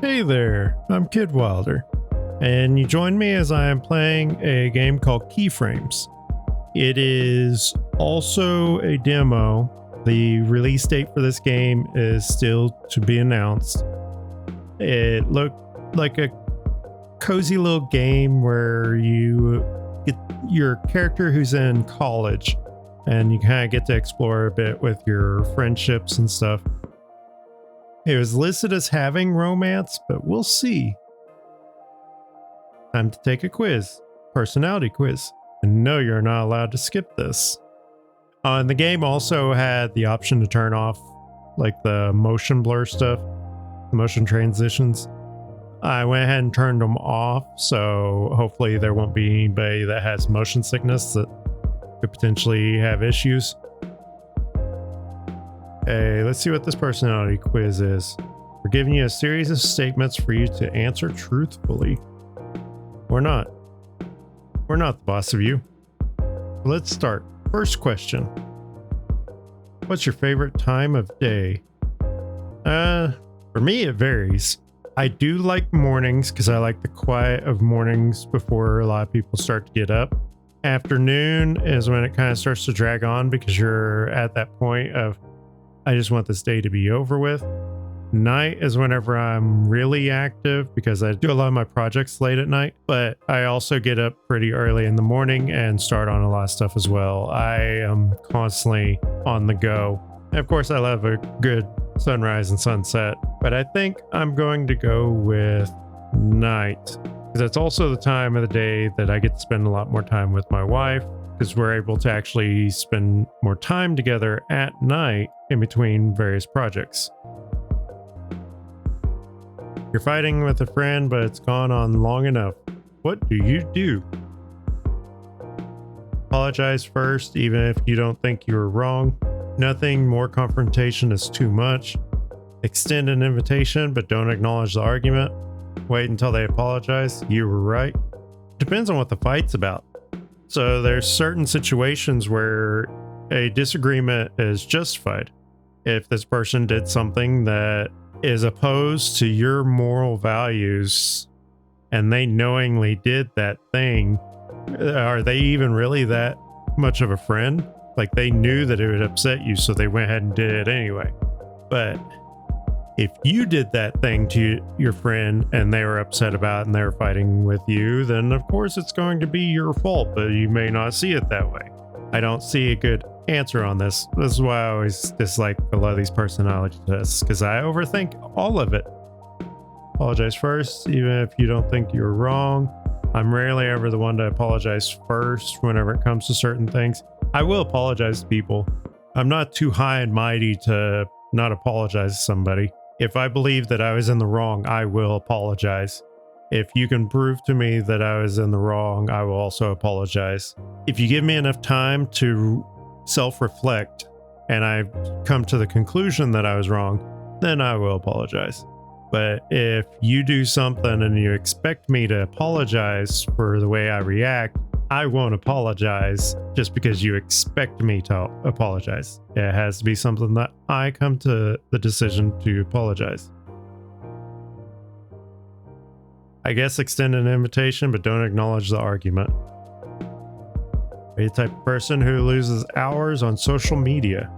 Hey there, I'm Kid Wilder, and you join me as I am playing a game called Keyframes. It is also a demo. The release date for this game is still to be announced. It looked like a cozy little game where you get your character who's in college, and you kind of get to explore a bit with your friendships and stuff. It was listed as having romance, but we'll see. Time to take a quiz. Personality quiz. And no, you're not allowed to skip this. And the game also had the option to turn off like the motion blur stuff, the motion transitions. I went ahead and turned them off, so hopefully there won't be anybody that has motion sickness that could potentially have issues. Hey, let's see what this personality quiz is. We're giving you a series of statements for you to answer truthfully. Or not. We're not the boss of you. Let's start. First question. What's your favorite time of day? For me, it varies. I do like mornings because I like the quiet of mornings before a lot of people start to get up. Afternoon is when it kind of starts to drag on because you're at that point of, I just want this day to be over with. Night is whenever I'm really active because I do a lot of my projects late at night, but I also get up pretty early in the morning and start on a lot of stuff as well. I am constantly on the go. And of course, I love a good sunrise and sunset, but I think I'm going to go with night because that's also the time of the day that I get to spend a lot more time with my wife, because we're able to actually spend more time together at night in between various projects. You're fighting with a friend, but it's gone on long enough. What do you do? Apologize first, even if you don't think you were wrong. Nothing more confrontation is too much. Extend an invitation, but don't acknowledge the argument. Wait until they apologize. You were right. Depends on what the fight's about. So there's certain situations where a disagreement is justified. If this person did something that is opposed to your moral values and they knowingly did that thing, are they even really that much of a friend? Like, they knew that it would upset you, so they went ahead and did it anyway. But if you did that thing to your friend and they were upset about it and they were fighting with you, then of course it's going to be your fault, but you may not see it that way. I don't see a good answer on this. This is why I always dislike a lot of these personality tests, because I overthink all of it. Apologize first, even if you don't think you're wrong. I'm rarely ever the one to apologize first whenever it comes to certain things. I will apologize to people. I'm not too high and mighty to not apologize to somebody. If I believe that I was in the wrong, I will apologize. If you can prove to me that I was in the wrong, I will also apologize. If you give me enough time to self-reflect and I come to the conclusion that I was wrong, then I will apologize. But if you do something and you expect me to apologize for the way I react, I won't apologize just because you expect me to apologize. It has to be something that I come to the decision to apologize. I guess extend an invitation, but don't acknowledge the argument. Are you the type of person who loses hours on social media?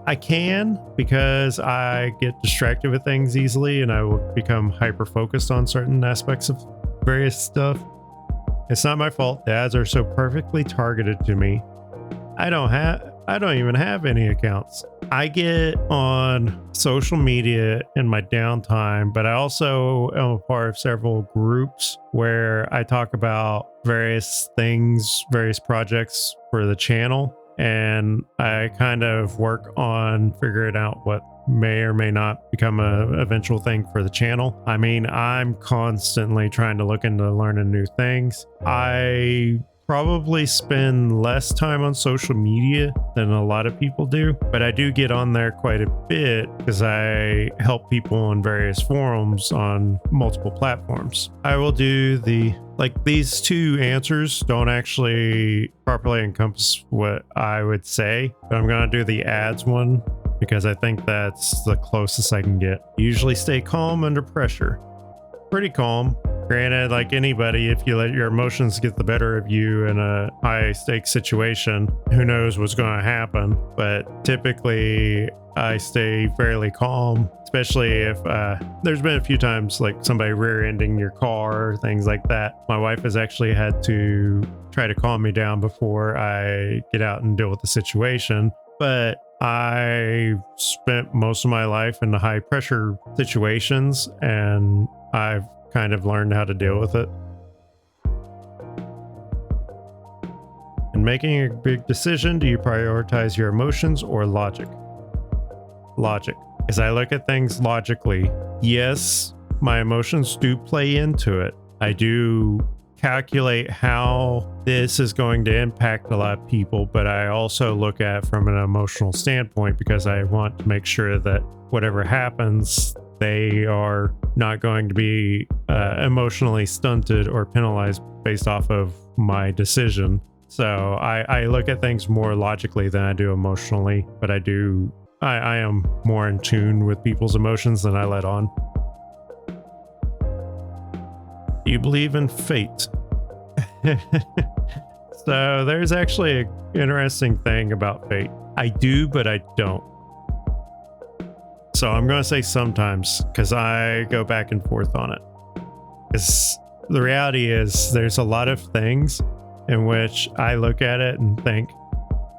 I can, because I get distracted with things easily and I will become hyper focused on certain aspects of various stuff. It's not my fault. The ads are so perfectly targeted to me. I don't even have any accounts. I get on social media in my downtime, but I also am a part of several groups where I talk about various things, various projects for the channel, and I kind of work on figuring out what may or may not become a eventual thing for the channel. I mean, I'm constantly trying to look into learning new things. I probably spend less time on social media than a lot of people do, but I do get on there quite a bit because I help people on various forums on multiple platforms. I will do these two answers don't actually properly encompass what I would say, but I'm going to do the ads one because I think that's the closest I can get. Usually stay calm under pressure. Pretty calm. Granted, like anybody, if you let your emotions get the better of you in a high stakes situation, who knows what's going to happen. But typically I stay fairly calm, especially if there's been a few times like somebody rear-ending your car, things like that. My wife has actually had to try to calm me down before I get out and deal with the situation. But I spent most of my life in the high pressure situations, and I've kind of learned how to deal with it. In making a big decision, do you prioritize your emotions or logic? Logic. As I look at things logically, yes, my emotions do play into it. I do calculate how this is going to impact a lot of people, but I also look at it from an emotional standpoint because I want to make sure that whatever happens, they are not going to be emotionally stunted or penalized based off of my decision. So I look at things more logically than I do emotionally, but I am more in tune with people's emotions than I let on. Do you believe in fate? So there's actually an interesting thing about fate. I do, but I don't. So I'm going to say sometimes, because I go back and forth on it. Because the reality is there's a lot of things in which I look at it and think,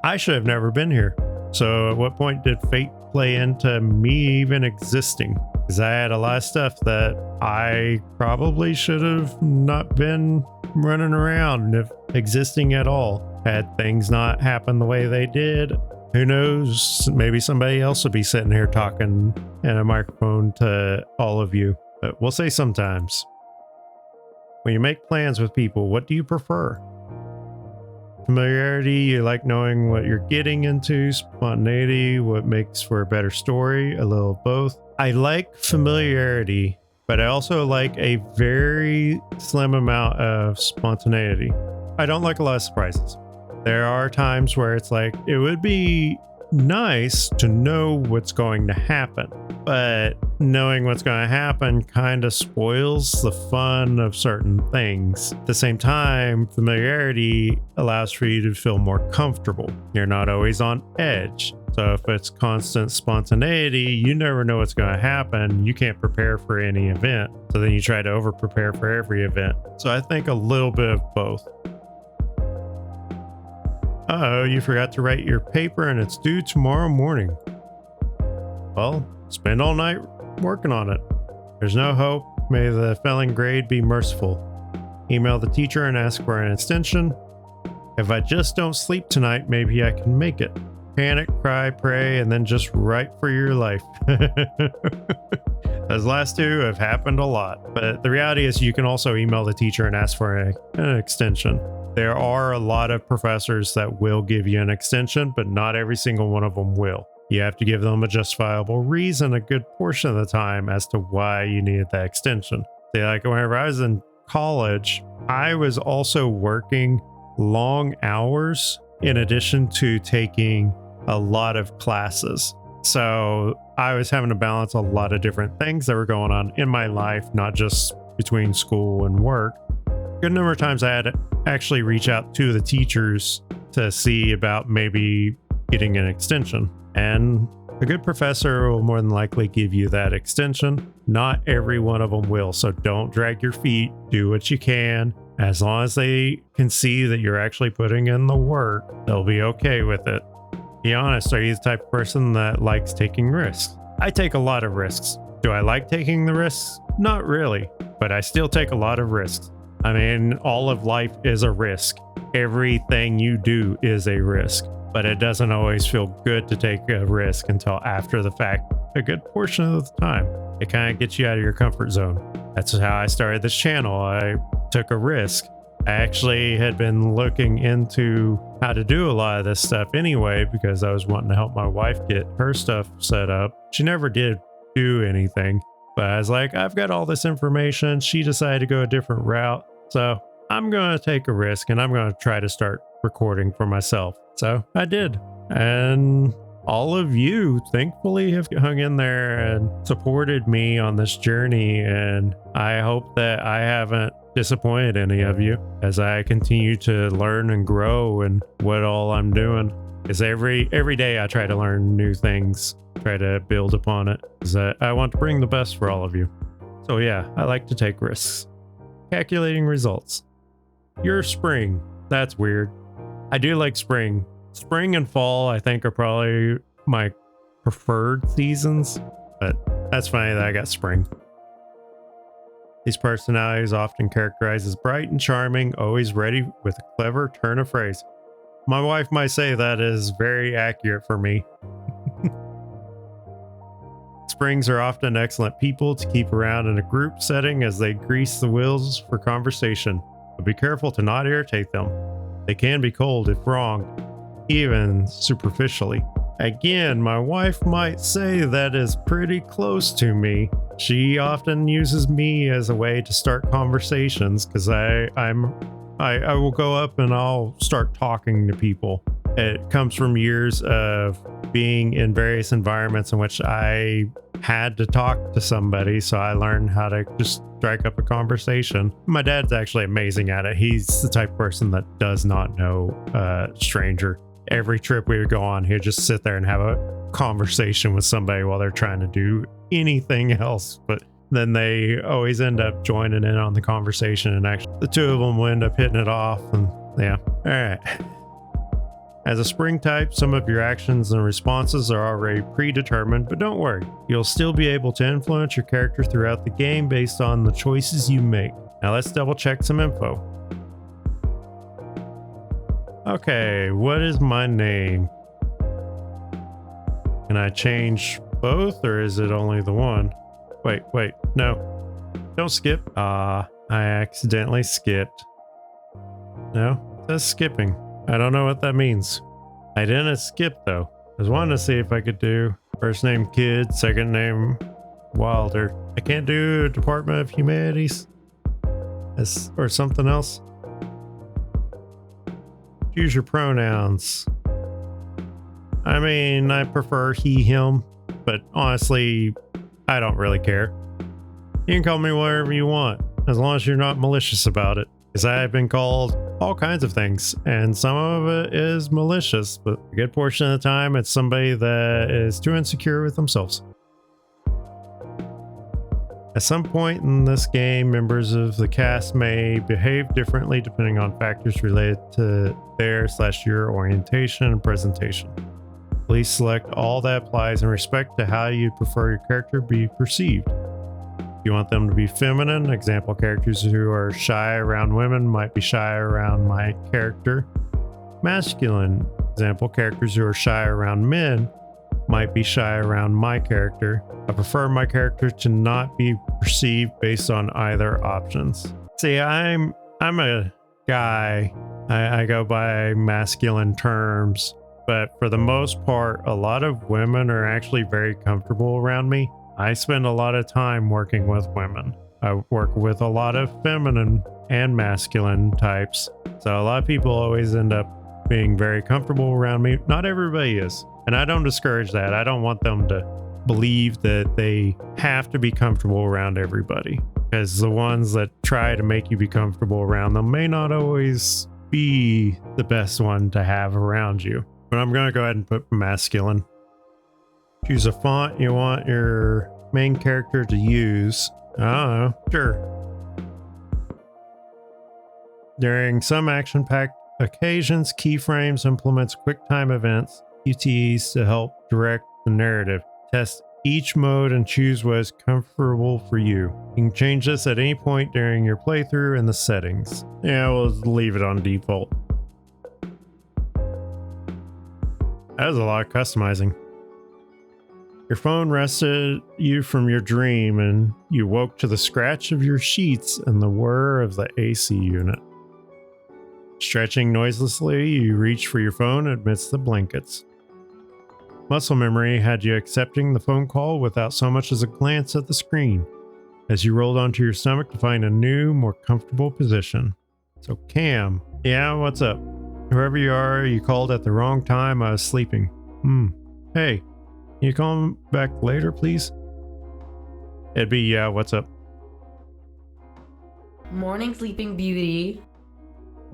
I should have never been here. So at what point did fate play into me even existing? Because I had a lot of stuff that I probably should have not been running around if existing at all. Had things not happen the way they did, who knows, maybe somebody else would be sitting here talking in a microphone to all of you. But we'll say sometimes. When you make plans with people, what do you prefer? Familiarity, you like knowing what you're getting into. Spontaneity, what makes for a better story. A little of both. I like familiarity, but I also like a very slim amount of spontaneity. I don't like a lot of surprises. There are times where it's like, it would be nice to know what's going to happen, but knowing what's going to happen kind of spoils the fun of certain things. At the same time, familiarity allows for you to feel more comfortable. You're not always on edge. So if it's constant spontaneity, you never know what's going to happen. You can't prepare for any event. So then you try to over prepare for every event. So I think a little bit of both. Uh-oh, you forgot to write your paper and it's due tomorrow morning. Well, spend all night working on it. There's no hope. May the failing grade be merciful. Email the teacher and ask for an extension. If I just don't sleep tonight, maybe I can make it. Panic, cry, pray, and then just write for your life. Those last two have happened a lot, but the reality is you can also email the teacher and ask for an extension. There are a lot of professors that will give you an extension, but not every single one of them will. You have to give them a justifiable reason a good portion of the time as to why you needed that extension. See, like whenever I was in college, I was also working long hours in addition to taking a lot of classes. So I was having to balance a lot of different things that were going on in my life, not just between school and work. A good number of times I had to actually reach out to the teachers to see about maybe getting an extension. And a good professor will more than likely give you that extension. Not every one of them will, so don't drag your feet. Do what you can. As long as they can see that you're actually putting in the work, they'll be okay with it. Be honest, are you the type of person that likes taking risks? I take a lot of risks. Do I like taking the risks? Not really, but I still take a lot of risks. I mean, all of life is a risk. Everything you do is a risk, but it doesn't always feel good to take a risk until after the fact. A good portion of the time, it kind of gets you out of your comfort zone. That's how I started this channel. I took a risk. I actually had been looking into how to do a lot of this stuff anyway, because I was wanting to help my wife get her stuff set up. She never did do anything, but I was like, I've got all this information. She decided to go a different route. So I'm going to take a risk and I'm going to try to start recording for myself. So I did. And all of you thankfully have hung in there and supported me on this journey, and I hope that I haven't disappointed any of you as I continue to learn and grow and what all I'm doing. Is every day I try to learn new things, try to build upon it, because I want to bring the best for all of you. So yeah, I like to take risks. Calculating results. Your spring. That's weird. I do like spring. Spring and fall, I think, are probably my preferred seasons, but that's funny that I got spring. These personalities often characterized as bright and charming, always ready with a clever turn of phrase. My wife might say that is very accurate for me. Springs are often excellent people to keep around in a group setting as they grease the wheels for conversation, but be careful to not irritate them. They can be cold if wronged, even superficially. Again, my wife might say that is pretty close to me. She often uses me as a way to start conversations because I will go up and I'll start talking to people. It comes from years of being in various environments in which I had to talk to somebody, so I learned how to just strike up a conversation. My dad's actually amazing at it. He's the type of person that does not know a stranger. Every trip we would go on, he'd just sit there and have a conversation with somebody while they're trying to do anything else. But then they always end up joining in on the conversation, and actually the two of them will end up hitting it off. And yeah. All right. As a spring type, some of your actions and responses are already predetermined, but don't worry. You'll still be able to influence your character throughout the game based on the choices you make. Now let's double check some info. Okay, what is my name? Can I change both, or is it only the one? Wait, no. Don't skip. I accidentally skipped. No, it says skipping. I don't know what that means. I didn't skip though. I was wanting to see if I could do first name Kid, second name Wilder. I can't do Department of Humanities or something else. Choose your pronouns. I mean, I prefer he, him, but honestly, I don't really care. You can call me whatever you want, as long as you're not malicious about it. Because I have been called all kinds of things, and some of it is malicious, but a good portion of the time it's somebody that is too insecure with themselves. At some point in this game, members of the cast may behave differently depending on factors related to their/your orientation and presentation. Please select all that applies in respect to how you prefer your character be perceived. If you want them to be feminine, example characters who are shy around women might be shy around my character. Masculine, example characters who are shy around men might be shy around my character. I prefer my character to not be perceived based on either options. See, I'm a guy. I go by masculine terms, but for the most part, a lot of women are actually very comfortable around me. I spend a lot of time working with women. I work with a lot of feminine and masculine types. So a lot of people always end up being very comfortable around me. Not everybody is. And I don't discourage that. I don't want them to believe that they have to be comfortable around everybody. Because the ones that try to make you be comfortable around them may not always be the best one to have around you. But I'm going to go ahead and put masculine. Choose a font you want your main character to use. I don't know. Sure. During some action-packed occasions, Keyframes implements QuickTime events, QTEs, to help direct the narrative. Test each mode and choose what is comfortable for you. You can change this at any point during your playthrough in the settings. Yeah, we'll leave it on default. That was a lot of customizing. Your phone rested you from your dream, and you woke to the scratch of your sheets and the whir of the AC unit. Stretching noiselessly, you reach for your phone amidst the blankets. Muscle memory had you accepting the phone call without so much as a glance at the screen, as you rolled onto your stomach to find a new, more comfortable position. So Cam, yeah, what's up? Whoever you are, you called at the wrong time. I was sleeping. Hey, can you call back later, please? It'd be, yeah, what's up? Morning, Sleeping Beauty.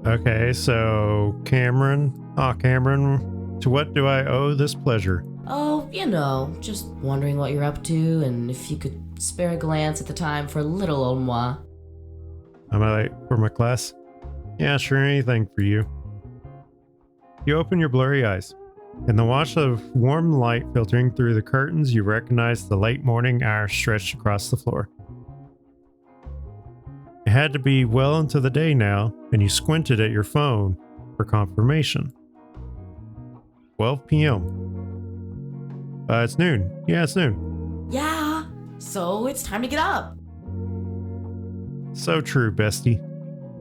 Okay, so Cameron. Cameron, to what do I owe this pleasure? Oh, just wondering what you're up to and if you could spare a glance at the time for little old moi. Am I late for my class? Yeah, sure, anything for you. You open your blurry eyes. In the wash of warm light filtering through the curtains, you recognize the late morning hours stretched across the floor. It had to be well into the day now, and you squinted at your phone for confirmation. 12 p.m. It's noon. Yeah, it's noon. Yeah, so it's time to get up. So true, bestie.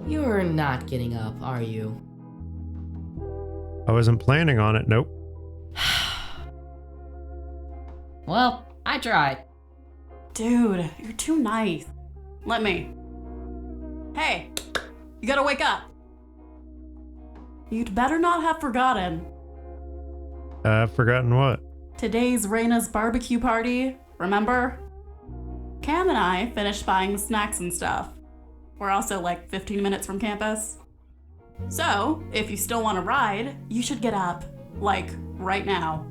You're not getting up, are you? I wasn't planning on it, nope. Well, I tried. Dude, you're too nice. Let me. Hey, you gotta wake up. You'd better not have forgotten. Forgotten what? Today's Raina's barbecue party, remember? Cam and I finished buying the snacks and stuff. We're also like 15 minutes from campus. So, if you still want to ride, you should get up. Like, right now.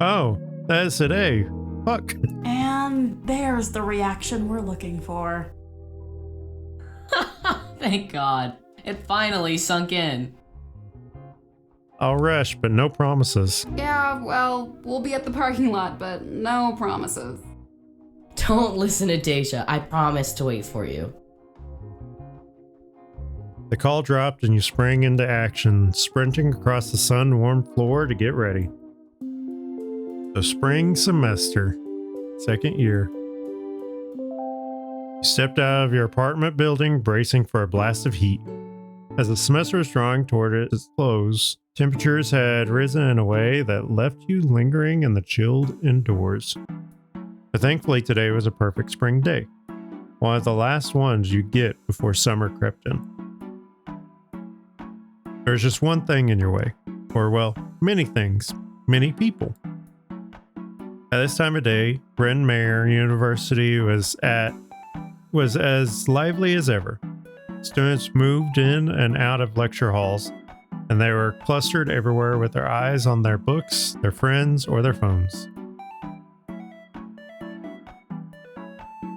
Oh, that's today. Fuck. And there's the reaction we're looking for. Thank God. It finally sunk in. I'll rush, but no promises. Yeah, well, we'll be at the parking lot, but no promises. Don't listen to Deja. I promise to wait for you. The call dropped and you sprang into action, sprinting across the sun-warmed floor to get ready. The spring semester, second year. You stepped out of your apartment building, bracing for a blast of heat. As the semester was drawing toward its close, temperatures had risen in a way that left you lingering in the chilled indoors. But thankfully today was a perfect spring day, one of the last ones you get before summer crept in. There's just one thing in your way, or well, many things, many people. At this time of day, Bryn Mawr University was as lively as ever. Students moved in and out of lecture halls, and they were clustered everywhere with their eyes on their books, their friends, or their phones.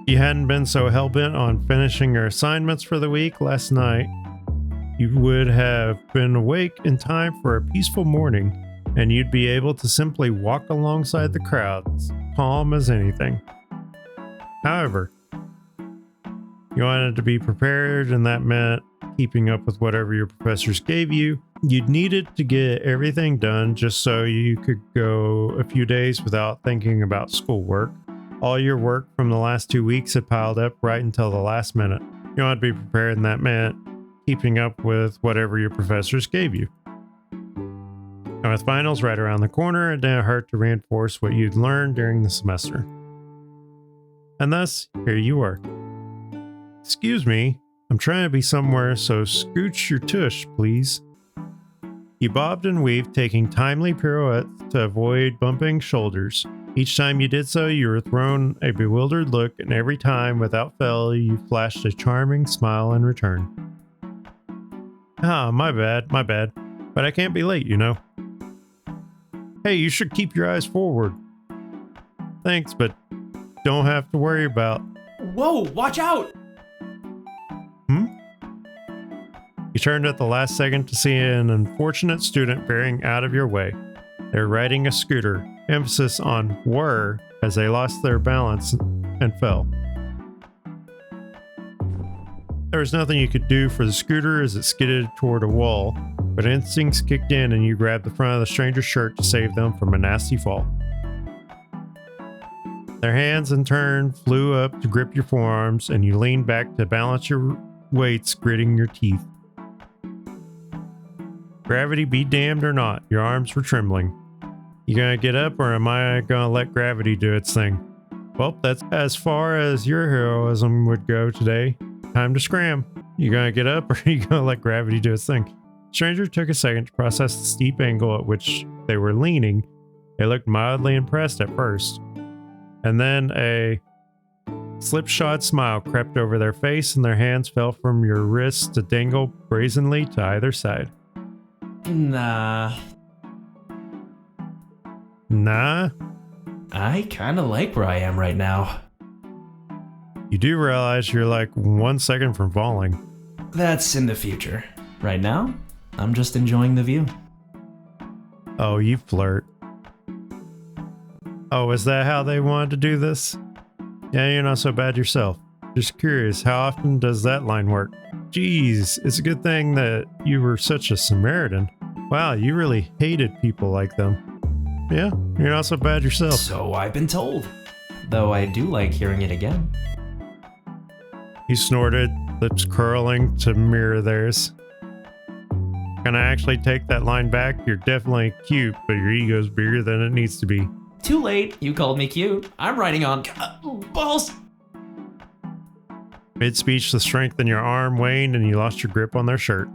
If you hadn't been so hell-bent on finishing your assignments for the week last night, you would have been awake in time for a peaceful morning, and you'd be able to simply walk alongside the crowds, calm as anything. However, you wanted to be prepared, and that meant keeping up with whatever your professors gave you. You needed to get everything done just so you could go a few days without thinking about schoolwork. All your work from the last 2 weeks had piled up right until the last minute. You wanted to be prepared, and that meant keeping up with whatever your professors gave you. And with finals right around the corner, it didn't hurt to reinforce what you'd learned during the semester. And thus, here you are. Excuse me, I'm trying to be somewhere, so scooch your tush, please. You bobbed and weaved, taking timely pirouettes to avoid bumping shoulders. Each time you did so, you were thrown a bewildered look, and every time, without fail, you flashed a charming smile in return. Ah, my bad, but I can't be late, you know. Hey, you should keep your eyes forward. Thanks, but don't have to worry about... Whoa, watch out! You turned at the last second to see an unfortunate student veering out of your way. They were riding a scooter, emphasis on were, as they lost their balance and fell. There was nothing you could do for the scooter as it skidded toward a wall, but instincts kicked in and you grabbed the front of the stranger's shirt to save them from a nasty fall. Their hands in turn flew up to grip your forearms, and you leaned back to balance your weights, gritting your teeth. Gravity be damned or not, your arms were trembling. You gonna get up, or am I gonna let gravity do its thing? Well, that's as far as your heroism would go today. Time to scram. You gonna get up, or are you gonna let gravity do its thing? Stranger took a second to process the steep angle at which they were leaning. They looked mildly impressed at first, and then a slipshod smile crept over their face and their hands fell from your wrists to dangle brazenly to either side. Nah, Nah? I kinda like where I am right now. You do realize you're like 1 second from falling. That's in the future. Right now, I'm just enjoying the view. Oh, you flirt. Oh, is that how they wanted to do this? Yeah, you're not so bad yourself. Just curious, how often does that line work? Geez, it's a good thing that you were such a Samaritan. Wow, you really hated people like them. Yeah, you're not so bad yourself. So I've been told. Though I do like hearing it again. He snorted, lips curling to mirror theirs. Can I actually take that line back? You're definitely cute, but your ego's bigger than it needs to be. Too late, you called me cute. I'm writing on balls. Mid-speech, the strength in your arm waned and you lost your grip on their shirt.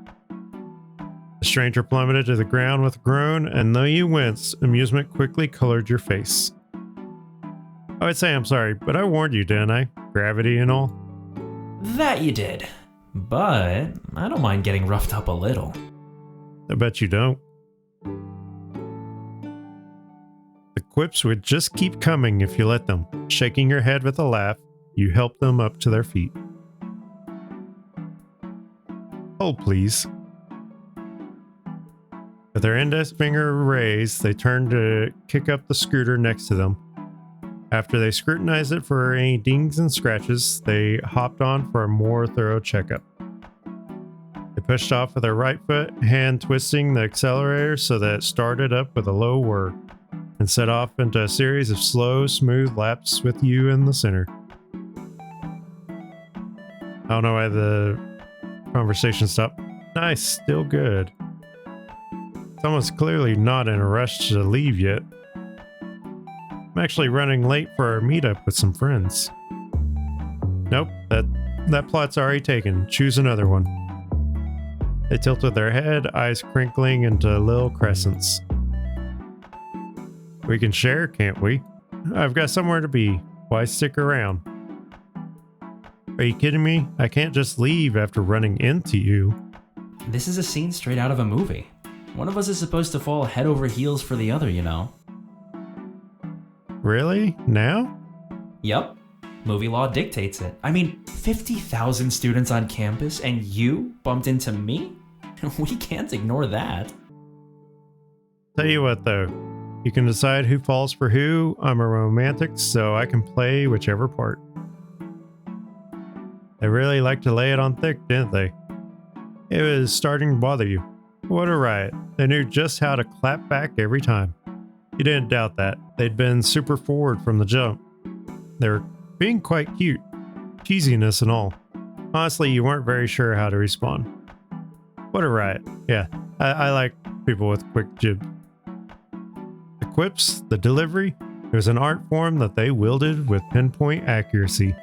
The stranger plummeted to the ground with a groan, and though you winced, amusement quickly colored your face. I would say I'm sorry, but I warned you, didn't I? Gravity and all. That you did. But I don't mind getting roughed up a little. I bet you don't. The quips would just keep coming if you let them. Shaking your head with a laugh, you helped them up to their feet. Hold, please. With their index finger raised, they turned to kick up the scooter next to them. After they scrutinized it for any dings and scratches, they hopped on for a more thorough checkup. They pushed off with their right foot, hand twisting the accelerator so that it started up with a low whir, and set off into a series of slow, smooth laps with you in the center. I don't know why the conversation stopped. Nice, still good. Someone's clearly not in a rush to leave yet. I'm actually running late for our meetup with some friends. Nope, that plot's already taken. Choose another one. They tilted their head, eyes crinkling into little crescents. We can share, can't we? I've got somewhere to be. Why stick around? Are you kidding me? I can't just leave after running into you. This is a scene straight out of a movie. One of us is supposed to fall head over heels for the other, you know. Really? Now? Yup. Movie law dictates it. I mean, 50,000 students on campus and you bumped into me? We can't ignore that. Tell you what though, you can decide who falls for who. I'm a romantic, so I can play whichever part. They really liked to lay it on thick, didn't they? It was starting to bother you. What a riot. They knew just how to clap back every time. You didn't doubt that. They'd been super forward from the jump. They were being quite cute. Cheesiness and all. Honestly, you weren't very sure how to respond. What a riot. Yeah, I like people with quick jibs. The quips, the delivery, it was an art form that they wielded with pinpoint accuracy.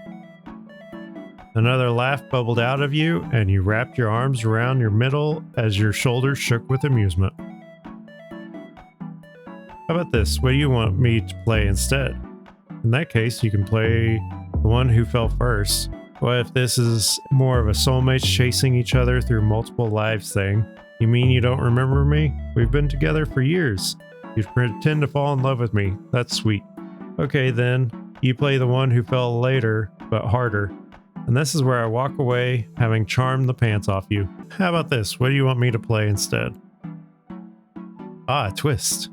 Another laugh bubbled out of you, and you wrapped your arms around your middle as your shoulders shook with amusement. How about this? What do you want me to play instead? In that case, you can play the one who fell first. What if this is more of a soulmates chasing each other through multiple lives thing? You mean you don't remember me? We've been together for years. You pretend to fall in love with me. That's sweet. Okay then, you play the one who fell later, but harder. And this is where I walk away, having charmed the pants off you. How about this? What do you want me to play instead? Ah, a twist.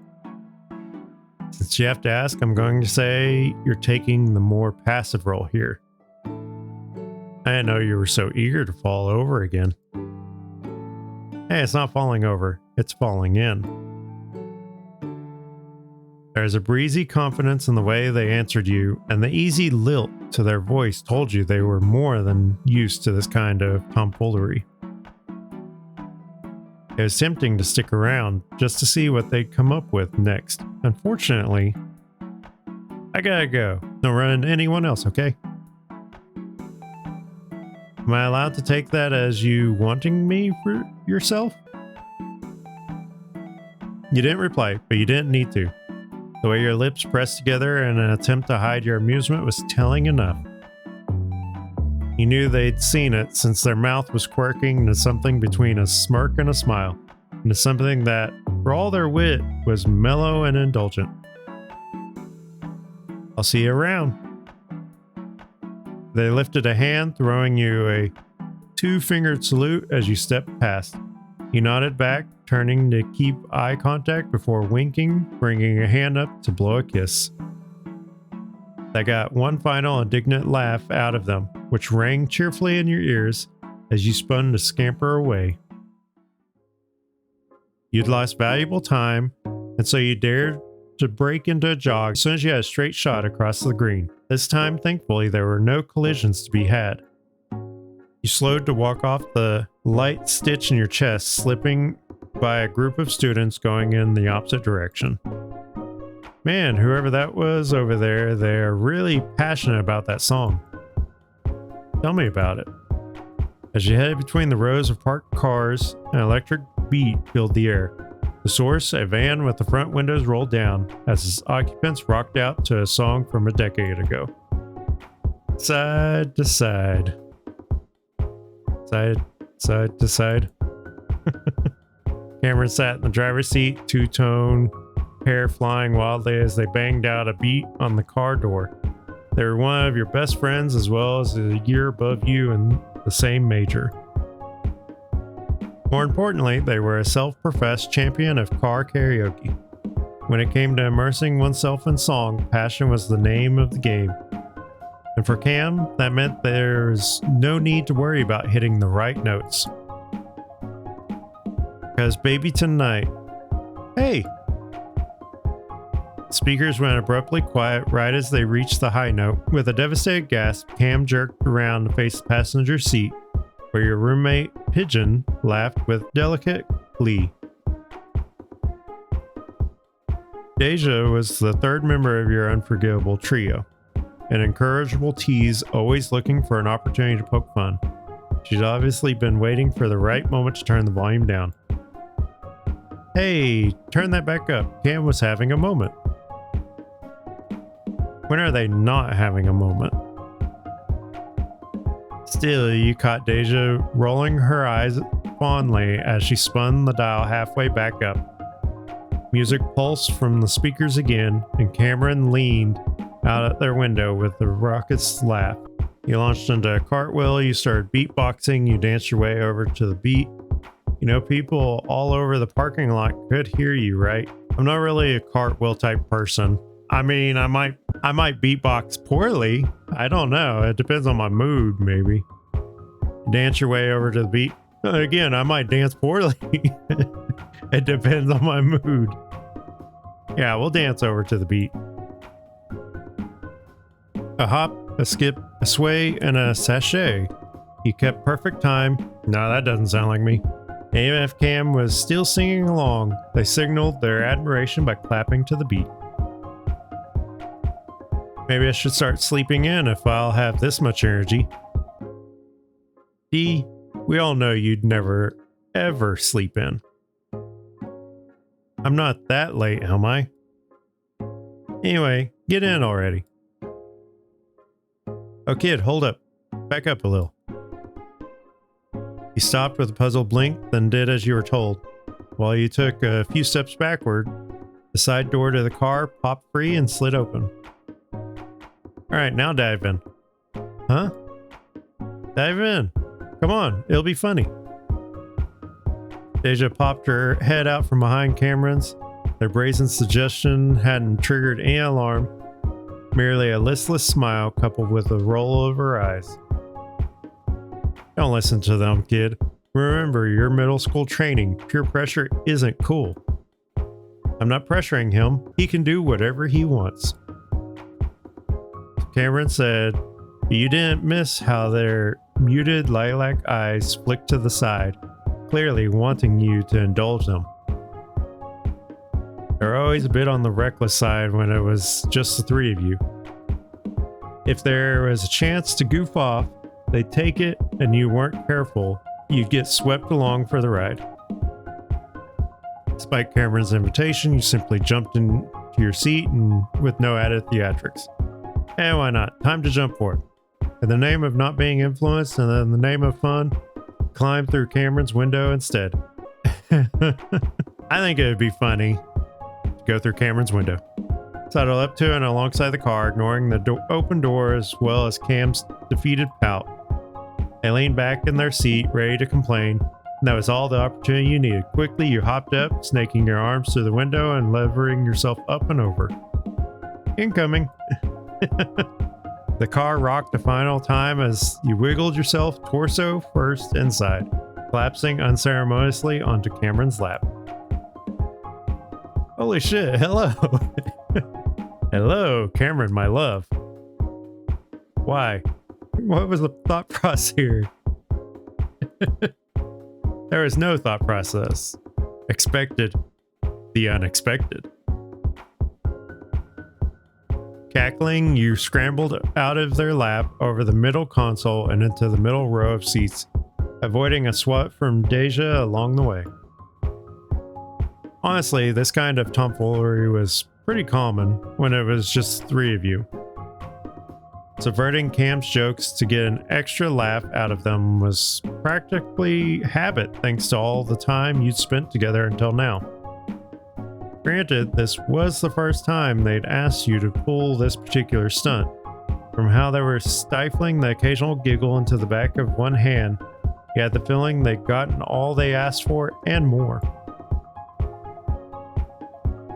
Since you have to ask, I'm going to say you're taking the more passive role here. I didn't know you were so eager to fall over again. Hey, it's not falling over, it's falling in. There's a breezy confidence in the way they answered you, and the easy lilt to their voice told you they were more than used to this kind of tomfoolery. It was tempting to stick around just to see what they'd come up with next. Unfortunately, I gotta go. Don't run into anyone else, okay? Am I allowed to take that as you wanting me for yourself? You didn't reply, but you didn't need to. The way your lips pressed together in an attempt to hide your amusement was telling enough. You knew they'd seen it since their mouth was quirking into something between a smirk and a smile, into something that, for all their wit, was mellow and indulgent. I'll see you around. They lifted a hand, throwing you a two-fingered salute as you stepped past. You nodded back, turning to keep eye contact before winking, bringing a hand up to blow a kiss. They got one final indignant laugh out of them, which rang cheerfully in your ears as you spun to scamper away. You'd lost valuable time, and so you dared to break into a jog as soon as you had a straight shot across the green. This time, thankfully, there were no collisions to be had. You slowed to walk off the light stitch in your chest, slipping by a group of students going in the opposite direction. Man, whoever that was over there, they're really passionate about that song. Tell me about it. As you headed between the rows of parked cars, an electric beat filled the air. The source, a van with the front windows rolled down, as its occupants rocked out to a song from a decade ago. Side to side. Side to side. Cameron sat in the driver's seat, two-tone hair flying wildly as they banged out a beat on the car door. They were one of your best friends as well as a year above you in the same major. More importantly, they were a self-professed champion of car karaoke. When it came to immersing oneself in song, passion was the name of the game. And for Cam, that meant there's no need to worry about hitting the right notes. Because baby tonight... Hey! Speakers went abruptly quiet right as they reached the high note. With a devastated gasp, Cam jerked around to face the passenger seat, where your roommate, Pigeon, laughed with delicate glee. Deja was the third member of your unforgivable trio, an incorrigible tease always looking for an opportunity to poke fun. She'd obviously been waiting for the right moment to turn the volume down. Hey, turn that back up. Cam was having a moment. When are they not having a moment? Still, you caught Deja rolling her eyes fondly as she spun the dial halfway back up. Music pulsed from the speakers again, and Cameron leaned out at their window with a raucous laugh. You launched into a cartwheel, you started beatboxing, you danced your way over to the beat. You know, people all over the parking lot could hear you, right? I'm not really a cartwheel type person. I mean, I might beatbox poorly. I don't know. It depends on my mood, maybe. Dance your way over to the beat. Again, I might dance poorly. It depends on my mood. Yeah, we'll dance over to the beat. A hop, a skip, a sway, and a sachet. You kept perfect time. No, that doesn't sound like me. AMF Cam was still singing along. They signaled their admiration by clapping to the beat. Maybe I should start sleeping in if I'll have this much energy. D, we all know you'd never, ever sleep in. I'm not that late, am I? Anyway, get in already. Oh kid, hold up. Back up a little. You stopped with a puzzled blink, then did as you were told. While you took a few steps backward, the side door to the car popped free and slid open. Alright, now dive in. Huh? Dive in. Come on, it'll be funny. Deja popped her head out from behind Cameron's. Their brazen suggestion hadn't triggered any alarm, merely a listless smile coupled with a roll of her eyes. Don't listen to them, kid. Remember your middle school training. Peer pressure isn't cool. I'm not pressuring him. He can do whatever he wants. Cameron said, you didn't miss how their muted lilac eyes flicked to the side, clearly wanting you to indulge them. They're always a bit on the reckless side when it was just the three of you. If there was a chance to goof off, they'd take it, and you weren't careful, you'd get swept along for the ride. Despite Cameron's invitation, you simply jumped into your seat and with no added theatrics. And why not? Time to jump for it. In the name of not being influenced and in the name of fun, climb through Cameron's window instead. I think it would be funny to go through Cameron's window. Settle up to and alongside the car, ignoring the open door as well as Cam's defeated pout. They leaned back in their seat, ready to complain, and that was all the opportunity you needed. Quickly, you hopped up, snaking your arms through the window and levering yourself up and over. Incoming! The car rocked a final time as you wiggled yourself torso first inside, collapsing unceremoniously onto Cameron's lap. Holy shit, hello! Hello, Cameron, my love. Why? What was the thought process here? There was no thought process. Expected the unexpected. Cackling, you scrambled out of their lap over the middle console and into the middle row of seats, avoiding a swat from Deja along the way. Honestly, this kind of tomfoolery was pretty common when it was just three of you. Subverting Cam's jokes to get an extra laugh out of them was practically habit thanks to all the time you'd spent together until now. Granted, this was the first time they'd asked you to pull this particular stunt. From how they were stifling the occasional giggle into the back of one hand, you had the feeling they'd gotten all they asked for and more.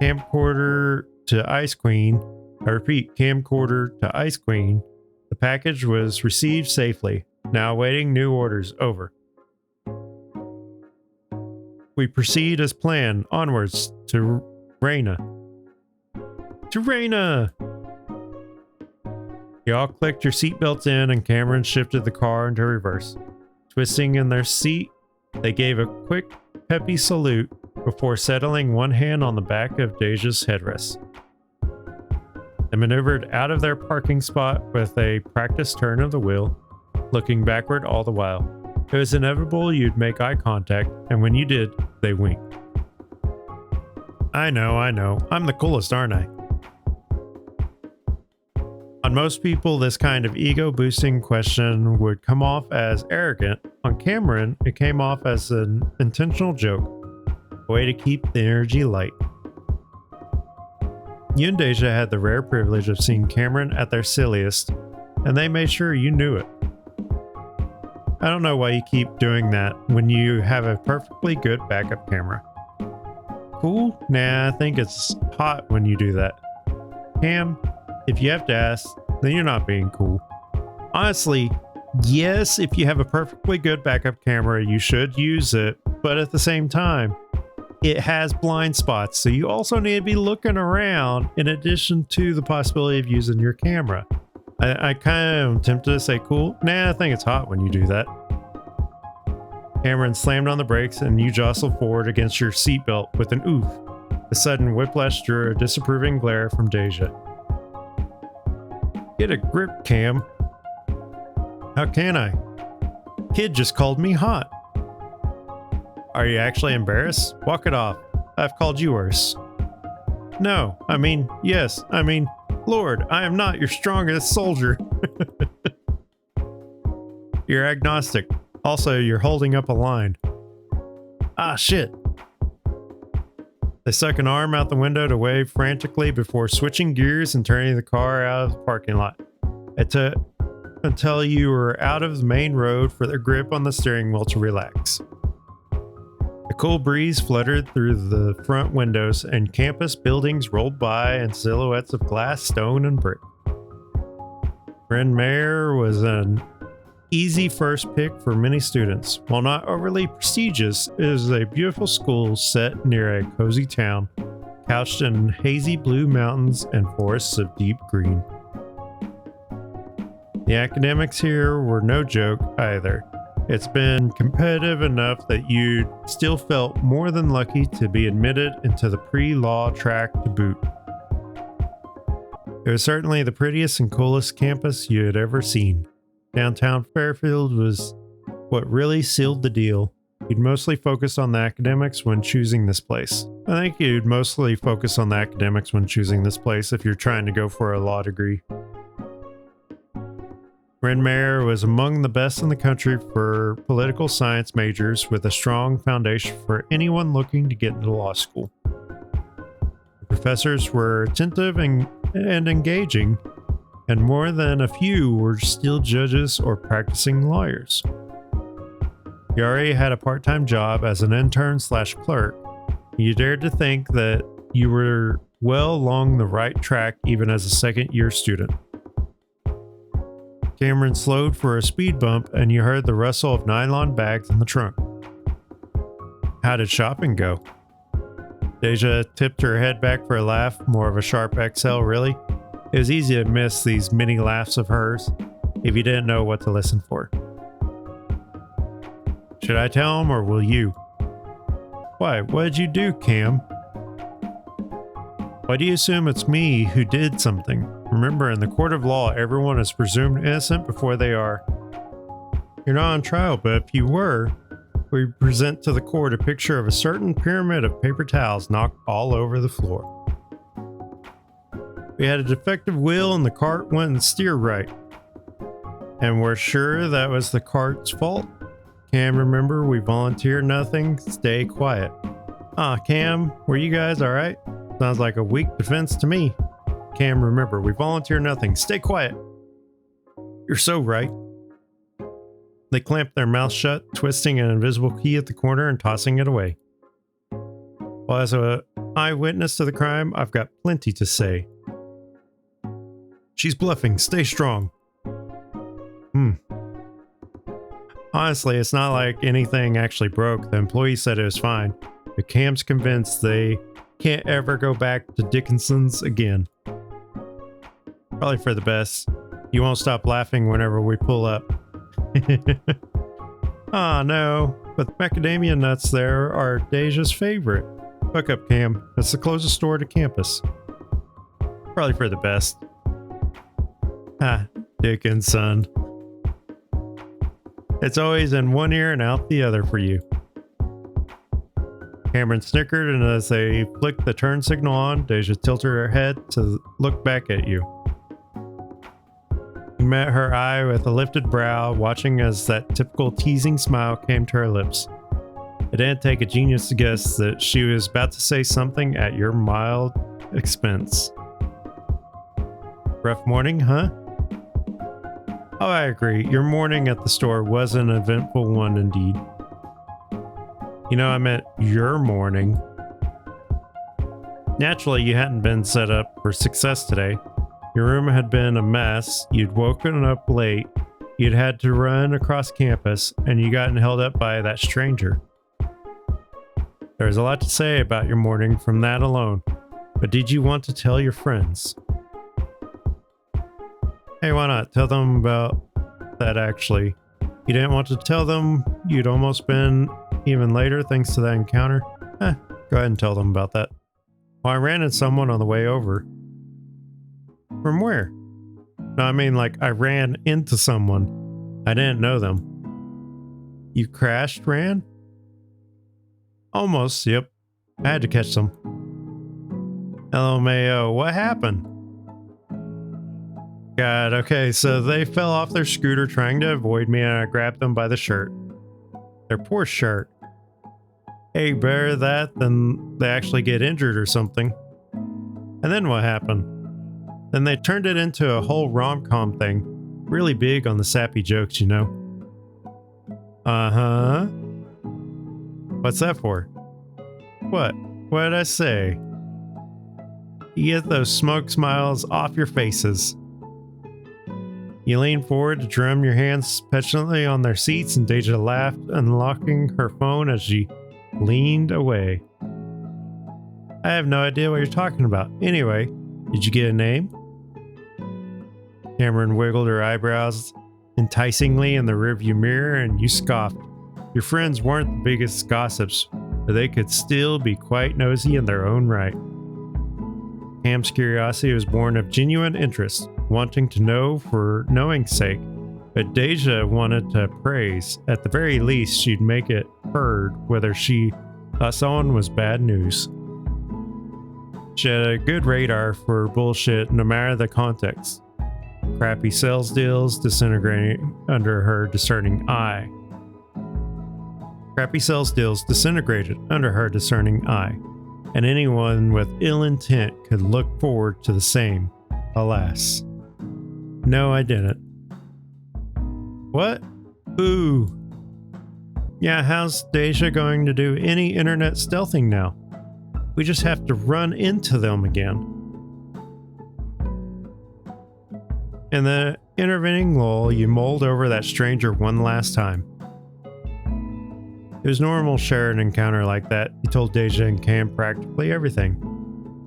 Camcorder to Ice Queen. I repeat, camcorder to Ice Queen. The package was received safely. Now awaiting new orders. Over. We proceed as planned. Onwards to Raina. To Raina! You all clicked your seatbelts in and Cameron shifted the car into reverse. Twisting in their seat, they gave a quick, peppy salute before settling one hand on the back of Deja's headrest. They maneuvered out of their parking spot with a practiced turn of the wheel, looking backward all the while. It was inevitable you'd make eye contact, and when you did, they winked. I know. I'm the coolest, aren't I? On most people, this kind of ego-boosting question would come off as arrogant. On Cameron, it came off as an intentional joke, a way to keep the energy light. You and Deja had the rare privilege of seeing Cameron at their silliest, and they made sure you knew it. I don't know why you keep doing that when you have a perfectly good backup camera. Cool? Nah, I think it's hot when you do that. Cam, if you have to ask, then you're not being cool. Honestly, yes, if you have a perfectly good backup camera, you should use it, but at the same time, it has blind spots, so you also need to be looking around in addition to the possibility of using your camera. I kind of am tempted to say cool. Nah, I think it's hot when you do that. Cameron slammed on the brakes and you jostled forward against your seatbelt with an oof. The sudden whiplash drew a disapproving glare from Deja. Get a grip, Cam. How can I? Kid just called me hot. Are you actually embarrassed? Walk it off. I've called you worse. No, yes, Lord, I am not your strongest soldier. You're agnostic. Also, you're holding up a line. Ah, shit. They stuck an arm out the window to wave frantically before switching gears and turning the car out of the parking lot. It took until you were out of the main road for their grip on the steering wheel to relax. A cool breeze fluttered through the front windows and campus buildings rolled by in silhouettes of glass, stone, and brick. Bryn Mawr was an easy first pick for many students. While not overly prestigious, it is a beautiful school set near a cozy town, couched in hazy blue mountains and forests of deep green. The academics here were no joke either. It's been competitive enough that you still felt more than lucky to be admitted into the pre-law track to boot. It was certainly the prettiest and coolest campus you had ever seen. Downtown Fairfield was what really sealed the deal. you'd mostly focus on the academics when choosing this place. I think you'd mostly focus on the academics when choosing this place if you're trying to go for a law degree. Bryn Mawr was among the best in the country for political science majors with a strong foundation for anyone looking to get into law school. The professors were attentive and engaging, and more than a few were still judges or practicing lawyers. You already had a part-time job as an intern/clerk. You dared to think that you were well along the right track even as a second-year student. Cameron slowed for a speed bump and you heard the rustle of nylon bags in the trunk. How did shopping go? Deja tipped her head back for a laugh, more of a sharp exhale, really. It was easy to miss these mini laughs of hers if you didn't know what to listen for. Should I tell him or will you? Why, what did you do, Cam? Why do you assume it's me who did something? Remember, in the court of law, everyone is presumed innocent before they are. You're not on trial, but if you were, we present to the court a picture of a certain pyramid of paper towels knocked all over the floor. We had a defective wheel and the cart wouldn't steer right. And we're sure that was the cart's fault? Cam, remember, we volunteer nothing, stay quiet. Cam, were you guys alright? Sounds like a weak defense to me. Cam, remember, we volunteer nothing, stay quiet. You're so right. They clamped their mouths shut, twisting an invisible key at the corner and tossing it away. Well, as an eyewitness to the crime, I've got plenty to say. She's bluffing, stay strong. Honestly, it's not like anything actually broke. The employee said it was fine, but Cam's convinced they can't ever go back to Dickinson's again. Probably for the best. You won't stop laughing whenever we pull up. No, but the macadamia nuts there are Deja's favorite. Hook up, Cam. It's the closest store to campus. Probably for the best. Dickinson. It's always in one ear and out the other for you. Cameron snickered, and as they flicked the turn signal on, Deja tilted her head to look back at you. You met her eye with a lifted brow, watching as that typical teasing smile came to her lips. It didn't take a genius to guess that she was about to say something at your mild expense. Rough morning, huh? Oh, I agree. Your morning at the store was an eventful one indeed. You know, I meant your morning. Naturally, you hadn't been set up for success today. Your room had been a mess, you'd woken up late, you'd had to run across campus, and you gotten held up by that stranger. There was a lot to say about your morning from that alone, but did you want to tell your friends? Hey, why not? Tell them about that actually. You didn't want to tell them you'd almost been even later thanks to that encounter? Go ahead and tell them about that. Well, I ran into someone on the way over. From where? No, I mean like I ran into someone. I didn't know them. You crashed, ran? Almost, yep. I had to catch them. LMAO, what happened? God, okay, so they fell off their scooter trying to avoid me and I grabbed them by the shirt. Their poor shirt. Hey, better that than they actually get injured or something. And then what happened? Then they turned it into a whole rom-com thing. Really big on the sappy jokes, you know. Uh-huh. What's that for? What? What did I say? You get those smoke smiles off your faces. You leaned forward to drum your hands petulantly on their seats, and Deja laughed, unlocking her phone as she leaned away. I have no idea what you're talking about. Anyway, did you get a name? Cameron wiggled her eyebrows enticingly in the rearview mirror, and you scoffed. Your friends weren't the biggest gossips, but they could still be quite nosy in their own right. Cam's curiosity was born of genuine interest, wanting to know for knowing's sake, but Deja wanted to praise. At the very least, she'd make it heard whether she thought someone was bad news. She had a good radar for bullshit no matter the context. Crappy sales deals disintegrating under her discerning eye. Crappy sales deals disintegrated under her discerning eye, and anyone with ill intent could look forward to the same. Alas. No, I didn't. What? Boo. Yeah, how's Deja going to do any internet stealthing now? We just have to run into them again. In the intervening lull, you mulled over that stranger one last time. It was normal to share an encounter like that. You told Deja and Cam practically everything.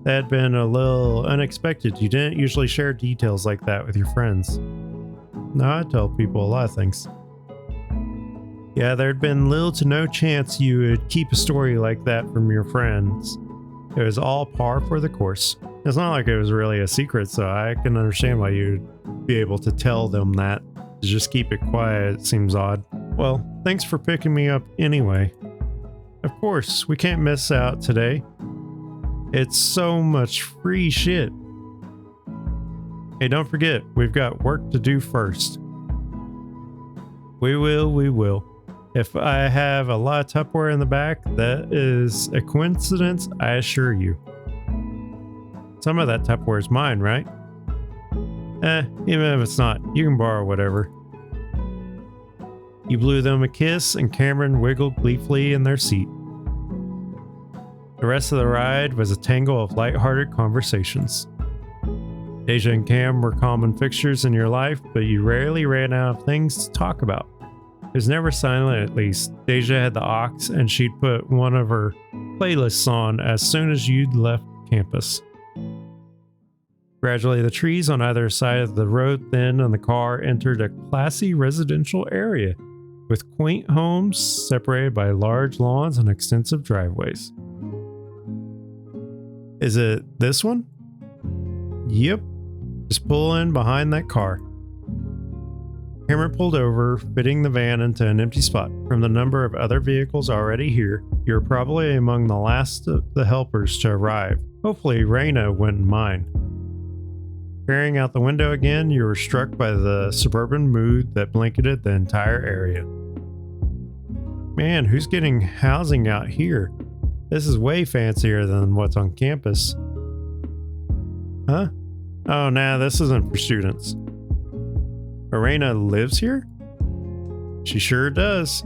That had been a little unexpected. You didn't usually share details like that with your friends. No, I tell people a lot of things. Yeah, there'd been little to no chance you would keep a story like that from your friends. It was all par for the course. It's not like it was really a secret, so I can understand why you'd be able to tell them that. To just keep it quiet seems odd. Well, thanks for picking me up anyway. Of course, we can't miss out today. It's so much free shit. Hey, don't forget, we've got work to do first. We will. If I have a lot of Tupperware in the back, that is a coincidence, I assure you. Some of that Tupperware is mine, right? Even if it's not, you can borrow whatever. You blew them a kiss, and Cameron wiggled gleefully in their seat. The rest of the ride was a tangle of lighthearted conversations. Deja and Cam were common fixtures in your life, but you rarely ran out of things to talk about. It was never silent, at least. Deja had the aux, and she'd put one of her playlists on as soon as you'd left campus. Gradually, the trees on either side of the road thinned, and the car entered a classy residential area with quaint homes separated by large lawns and extensive driveways. Is it this one? Yep. Just pull in behind that car. Cameron pulled over, fitting the van into an empty spot. From the number of other vehicles already here, you're probably among the last of the helpers to arrive. Hopefully, Raina wouldn't mind. Peering out the window again, you were struck by the suburban mood that blanketed the entire area. Man, who's getting housing out here? This is way fancier than what's on campus. Huh? Oh, nah, this isn't for students. Raina lives here? She sure does.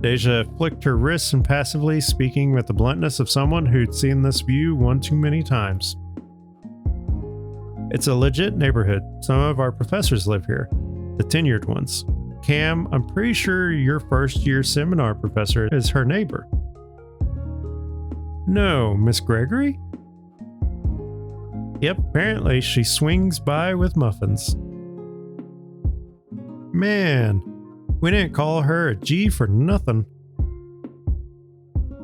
Deja flicked her wrists impassively, speaking with the bluntness of someone who'd seen this view one too many times. It's a legit neighborhood. Some of our professors live here, the tenured ones. Cam, I'm pretty sure your first year seminar professor is her neighbor. No, Miss Gregory? Yep, apparently she swings by with muffins. Man, we didn't call her a G for nothing.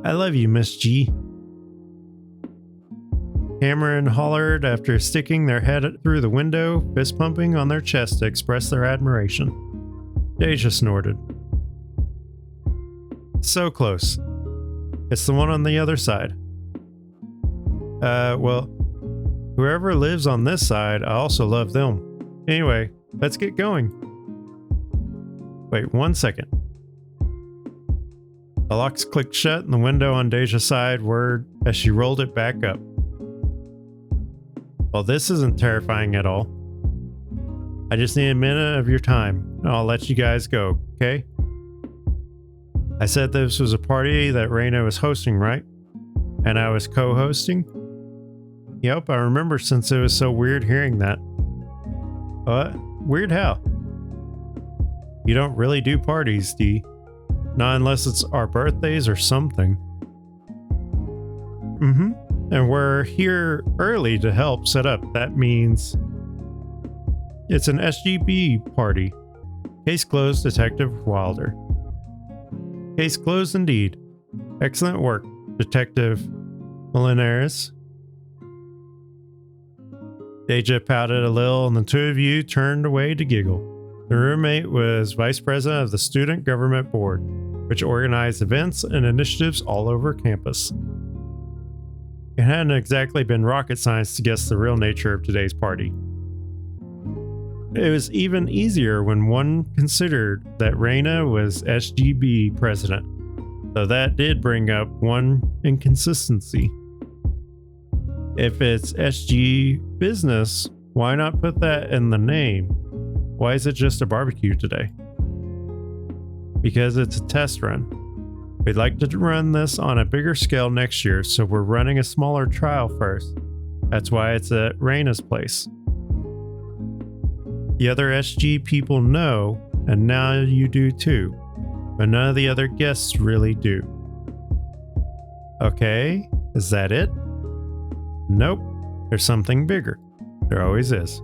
I love you, Miss G. Cameron hollered after sticking their head through the window, fist pumping on their chest to express their admiration. Deja snorted. So close. It's the one on the other side. Well, whoever lives on this side, I also love them. Anyway, let's get going. Wait 1 second. The locks clicked shut and the window on Deja's side whirred as she rolled it back up. Well, this isn't terrifying at all. I just need a minute of your time, and I'll let you guys go, okay? I said this was a party that Raina was hosting, right? And I was co-hosting? Yep, I remember, since it was so weird hearing that. What? Weird how? You don't really do parties, D. Not unless it's our birthdays or something. And we're here early to help set up. That means it's an SGB party. Case closed, Detective Wilder. Case closed indeed. Excellent work, Detective Molinares. Deja pouted a little, and the two of you turned away to giggle. The roommate was vice president of the Student Government Board, which organized events and initiatives all over campus. It hadn't exactly been rocket science to guess the real nature of today's party. It was even easier when one considered that Raina was SGB president, though that did bring up one inconsistency. If it's SG business, why not put that in the name? Why is it just a barbecue today? Because it's a test run. We'd like to run this on a bigger scale next year, so we're running a smaller trial first. That's why it's at Raina's place. The other SG people know, and now you do too, but none of the other guests really do. Okay, is that it? Nope, there's something bigger. There always is.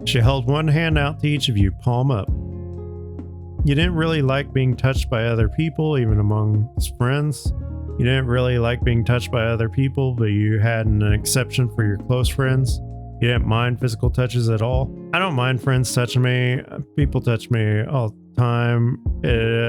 She held one hand out to each of you, palm up. You didn't really like being touched by other people, even among friends. You didn't really like being touched by other people, but you had an exception for your close friends. You didn't mind physical touches at all. I don't mind friends touching me. People touch me all the time.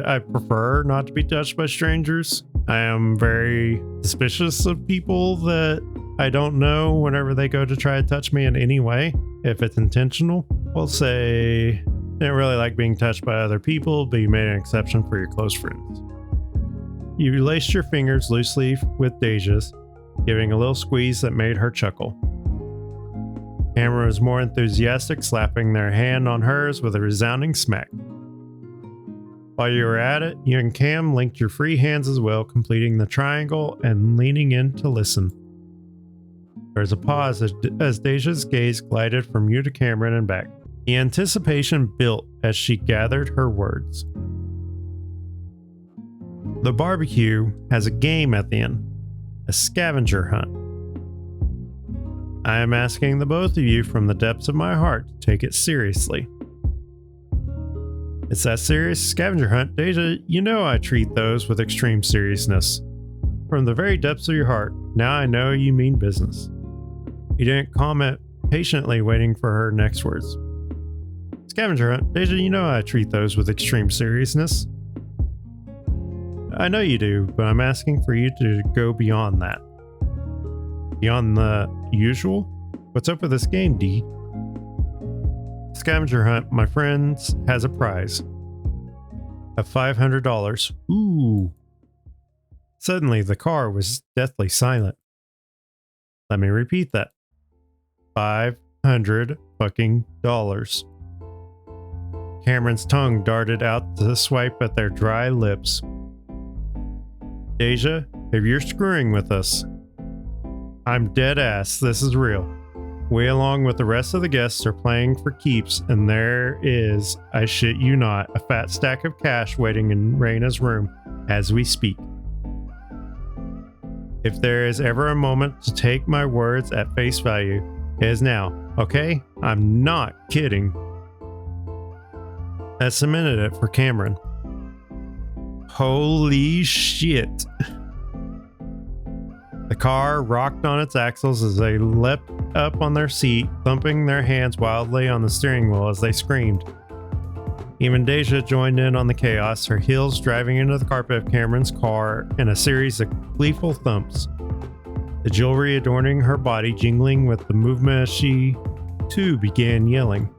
I prefer not to be touched by strangers. I am very suspicious of people that I don't know whenever they go to try to touch me in any way, if it's intentional. We'll say, didn't really like being touched by other people, but you made an exception for your close friends. You laced your fingers loosely with Deja's, giving a little squeeze that made her chuckle. Cameron was more enthusiastic, slapping their hand on hers with a resounding smack. While you were at it, you and Cam linked your free hands as well, completing the triangle and leaning in to listen. There was a pause as Deja's gaze glided from you to Cameron and back. The anticipation built as she gathered her words. The barbecue has a game at the end, a scavenger hunt. I am asking the both of you from the depths of my heart to take it seriously. It's that serious scavenger hunt, Deja. You know I treat those with extreme seriousness. From the very depths of your heart, now I know you mean business. You didn't comment, patiently waiting for her next words. Scavenger hunt, Deja, you know I treat those with extreme seriousness. I know you do, but I'm asking for you to go beyond that. Beyond the usual? What's up with this game, D? Scavenger hunt, my friends, has a prize of $500. Ooh. Suddenly, the car was deathly silent. Let me repeat that. $500 fucking dollars. Cameron's tongue darted out to swipe at their dry lips. Deja, if you're screwing with us, I'm dead ass. This is real. We, along with the rest of the guests, are playing for keeps, and there is, I shit you not, a fat stack of cash waiting in Raina's room as we speak. If there is ever a moment to take my words at face value, it is now, okay? I'm not kidding. That cemented it for Cameron. Holy shit. The car rocked on its axles as they leapt up on their seat, thumping their hands wildly on the steering wheel as they screamed. Even Deja joined in on the chaos, her heels driving into the carpet of Cameron's car in a series of gleeful thumps. The jewelry adorning her body jingling with the movement as she, too, began yelling.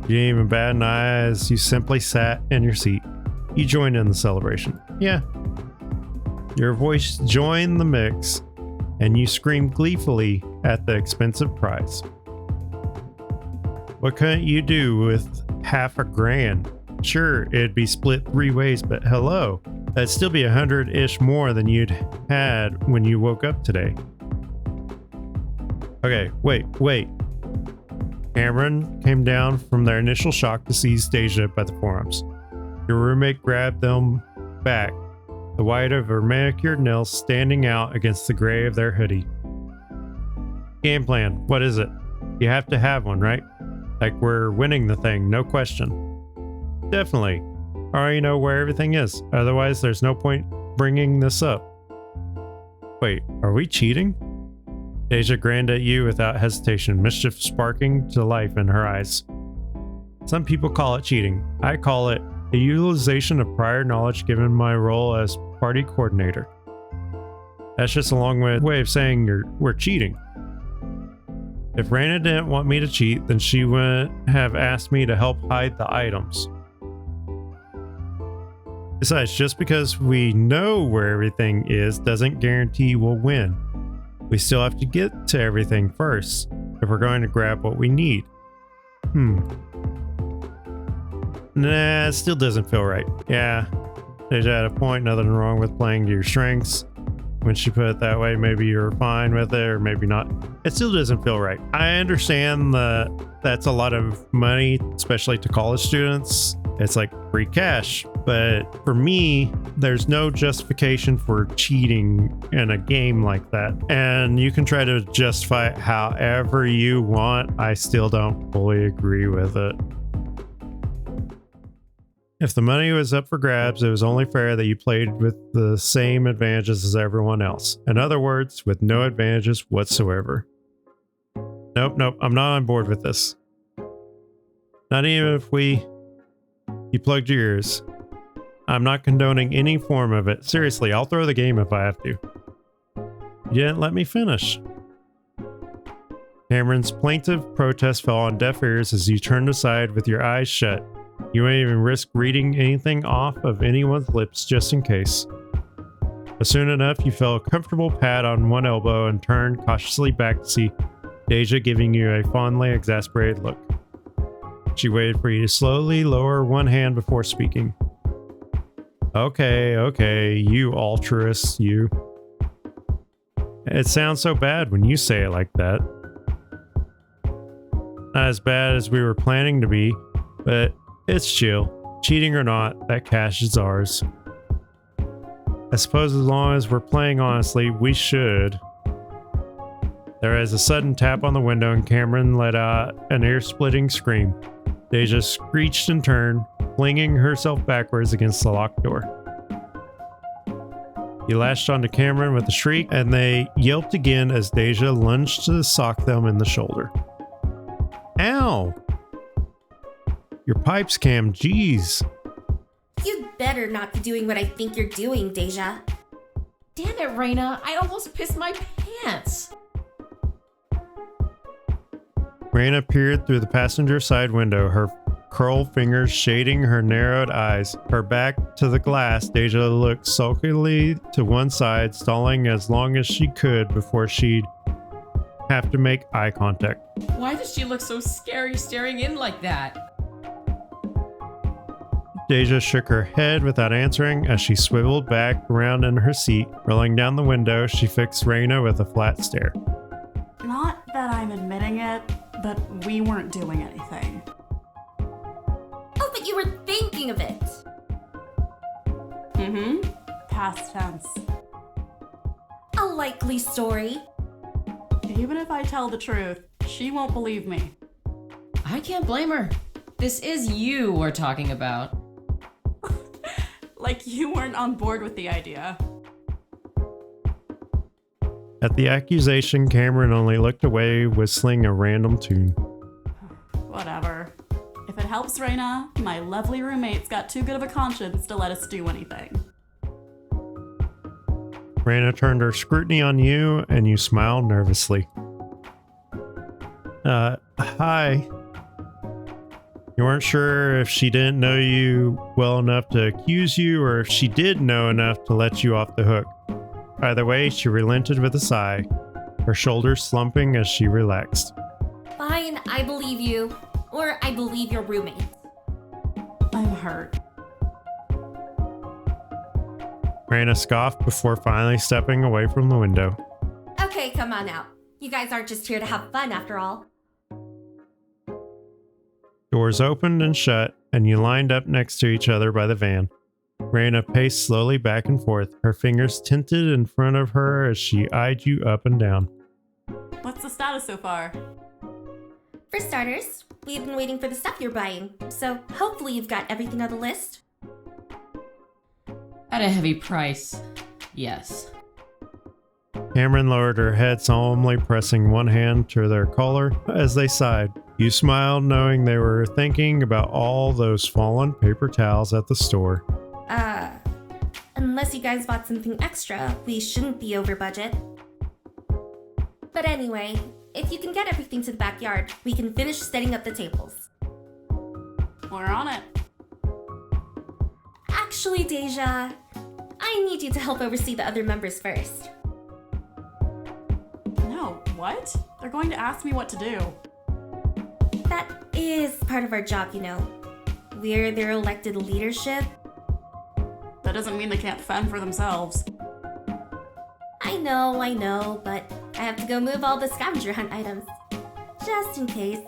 You didn't even bat an eye as you simply sat in your seat. You joined in the celebration. Yeah. Your voice joined the mix, and you screamed gleefully at the expensive prize. What couldn't you do with $500? Sure, it'd be split 3 ways, but hello, that'd still be 100-ish more than you'd had when you woke up today. Okay, wait. Cameron came down from their initial shock to seize Deja by the forearms. Your roommate grabbed them back, the white of her manicured nails standing out against the gray of their hoodie. Game plan, what is it? You have to have one, right? Like we're winning the thing, no question. Definitely. I already know where everything is, otherwise there's no point bringing this up. Wait, are we cheating? Deja grinned at you without hesitation, mischief sparking to life in her eyes. Some people call it cheating. I call it the utilization of prior knowledge given my role as party coordinator. That's just a long way of saying we're cheating. If Raina didn't want me to cheat, then she wouldn't have asked me to help hide the items. Besides, just because we know where everything is doesn't guarantee we'll win. We still have to get to everything first if we're going to grab what we need. Nah, it still doesn't feel right. Yeah, there's at a point, nothing wrong with playing to your strengths. When she put it that way, maybe you're fine with it or maybe not. It still doesn't feel right. I understand that's a lot of money, especially to college students. It's like free cash. But for me, there's no justification for cheating in a game like that. And you can try to justify it however you want. I still don't fully agree with it. If the money was up for grabs, it was only fair that you played with the same advantages as everyone else. In other words, with no advantages whatsoever. Nope, I'm not on board with this. Not even if you plugged your ears. I'm not condoning any form of it. Seriously, I'll throw the game if I have to. You didn't let me finish. Cameron's plaintive protest fell on deaf ears as you turned aside with your eyes shut. You wouldn't even risk reading anything off of anyone's lips just in case. But soon enough, you felt a comfortable pat on one elbow and turned cautiously back to see Deja giving you a fondly exasperated look. She waited for you to slowly lower one hand before speaking. Okay, you altruist, you. It sounds so bad when you say it like that. Not as bad as we were planning to be, but it's chill. Cheating or not, that cash is ours. I suppose as long as we're playing honestly, we should. There is a sudden tap on the window and Cameron let out an ear-splitting scream. Deja screeched and turned, flinging herself backwards against the locked door. He lashed onto Cameron with a shriek, and they yelped again as Deja lunged to sock them in the shoulder. Ow! Your pipes, Cam, jeez. You'd better not be doing what I think you're doing, Deja. Damn it, Raina. I almost pissed my pants. Raina peered through the passenger side window, her curled fingers shading her narrowed eyes. Her back to the glass, Deja looked sulkily to one side, stalling as long as she could before she'd have to make eye contact. Why does she look so scary staring in like that? Deja shook her head without answering as she swiveled back around in her seat. Rolling down the window, she fixed Raina with a flat stare. Not that I'm admitting it, but we weren't doing anything. Oh, but you were thinking of it. Past tense. A likely story. Even if I tell the truth, she won't believe me. I can't blame her. This is you we're talking about. Like you weren't on board with the idea. At the accusation, Cameron only looked away, whistling a random tune. Whatever. If it helps Raina, my lovely roommate's got too good of a conscience to let us do anything. Raina turned her scrutiny on you, and you smiled nervously. Hi. You weren't sure if she didn't know you well enough to accuse you, or if she did know enough to let you off the hook. Either way, she relented with a sigh, her shoulders slumping as she relaxed. Fine, I believe you. Or I believe your roommate. I'm hurt. Raina scoffed before finally stepping away from the window. Okay, come on out. You guys aren't just here to have fun after all. Doors opened and shut, and you lined up next to each other by the van. Raina paced slowly back and forth, her fingers tinted in front of her as she eyed you up and down. What's the status so far? For starters, we've been waiting for the stuff you're buying, so hopefully you've got everything on the list. At a heavy price, yes. Cameron lowered her head solemnly, pressing one hand to their collar as they sighed. You smiled, knowing they were thinking about all those fallen paper towels at the store. Unless you guys bought something extra, we shouldn't be over budget. But anyway, if you can get everything to the backyard, we can finish setting up the tables. We're on it. Actually, Deja, I need you to help oversee the other members first. No, what? They're going to ask me what to do. That is part of our job, you know. We're their elected leadership. That doesn't mean they can't fend for themselves. I know, but I have to go move all the scavenger hunt items. Just in case.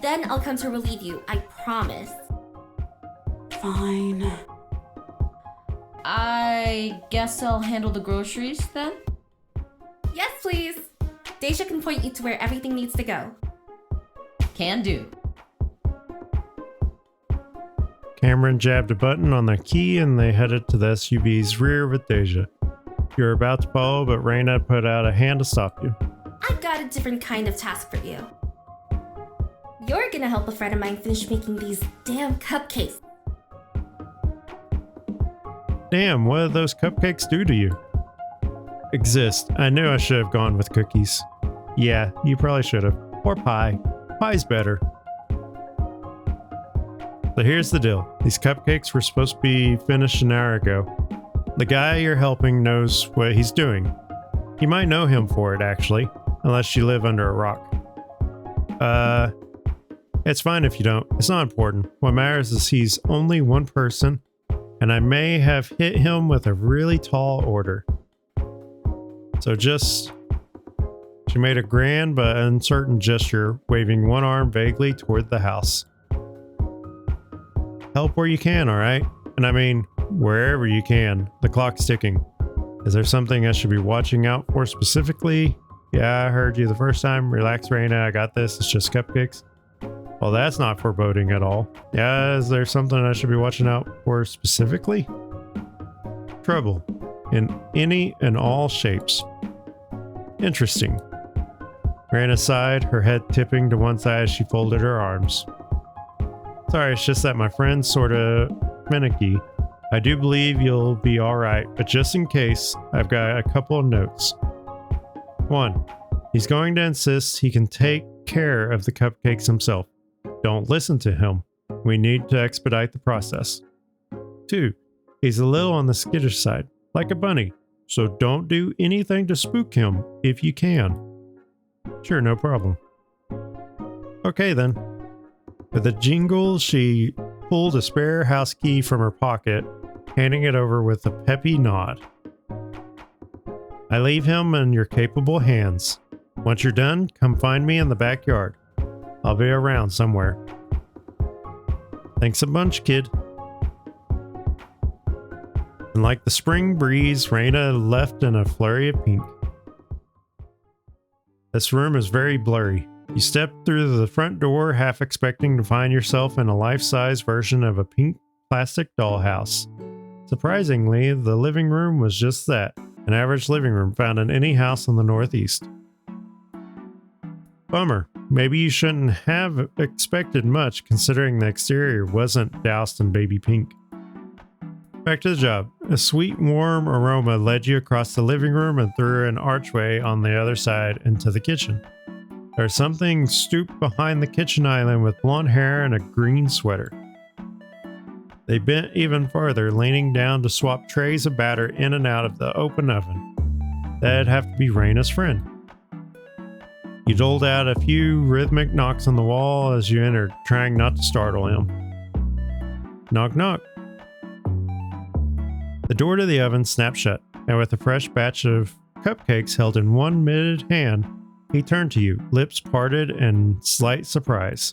Then I'll come to relieve you, I promise. Fine. I guess I'll handle the groceries then? Yes, please. Deja can point you to where everything needs to go. Can do. Cameron jabbed a button on the key and they headed to the SUV's rear with Deja. You were about to follow, but Raina put out a hand to stop you. I've got a different kind of task for you. You're gonna help a friend of mine finish making these damn cupcakes. Damn, what did those cupcakes do to you? Exist. I knew I should have gone with cookies. Yeah, you probably should have. Or pie. Pie's better. So here's the deal. These cupcakes were supposed to be finished an hour ago. The guy you're helping knows what he's doing. You might know him for it, actually, unless you live under a rock. It's fine if you don't. It's not important. What matters is he's only one person, and I may have hit him with a really tall order. So she made a grand but uncertain gesture, waving one arm vaguely toward the house. Help where you can, alright? And I mean, wherever you can. The clock's ticking. Is there something I should be watching out for specifically? Yeah, I heard you the first time. Relax, Raina. I got this. It's just cupcakes. Well, that's not foreboding at all. Yeah, is there something I should be watching out for specifically? Trouble. In any and all shapes. Interesting. Raina sighed, her head tipping to one side as she folded her arms. Sorry, it's just that my friend's sorta finicky. I do believe you'll be alright, but just in case, I've got a couple of notes. 1. He's going to insist he can take care of the cupcakes himself. Don't listen to him. We need to expedite the process. 2. He's a little on the skittish side, like a bunny, so don't do anything to spook him if you can. Sure, no problem. Okay then. With a jingle, she pulled a spare house key from her pocket, handing it over with a peppy nod. I leave him in your capable hands. Once you're done, come find me in the backyard. I'll be around somewhere. Thanks a bunch, kid. And like the spring breeze, Raina left in a flurry of pink. This room is very blurry. You step through the front door, half expecting to find yourself in a life-size version of a pink plastic dollhouse. Surprisingly, the living room was just that, an average living room found in any house in the Northeast. Bummer. Maybe you shouldn't have expected much considering the exterior wasn't doused in baby pink. Back to the job. A sweet, warm aroma led you across the living room and through an archway on the other side into the kitchen. There's something stooped behind the kitchen island with blonde hair and a green sweater. They bent even farther, leaning down to swap trays of batter in and out of the open oven. That'd have to be Raina's friend. You doled out a few rhythmic knocks on the wall as you entered, trying not to startle him. Knock, knock. The door to the oven snapped shut, and with a fresh batch of cupcakes held in one mitted hand, he turned to you, lips parted in slight surprise.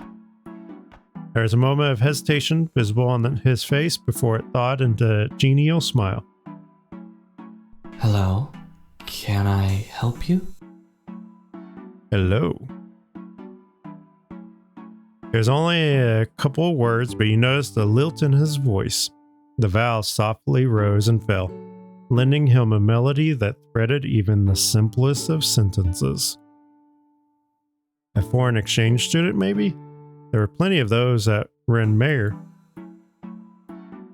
There was a moment of hesitation visible on his face before it thawed into a genial smile. Hello, can I help you? Hello. There's only a couple of words, but you noticed the lilt in his voice. The vowels softly rose and fell. lending him a melody that threaded even the simplest of sentences. A foreign exchange student, maybe? There were plenty of those at Ren Mayer.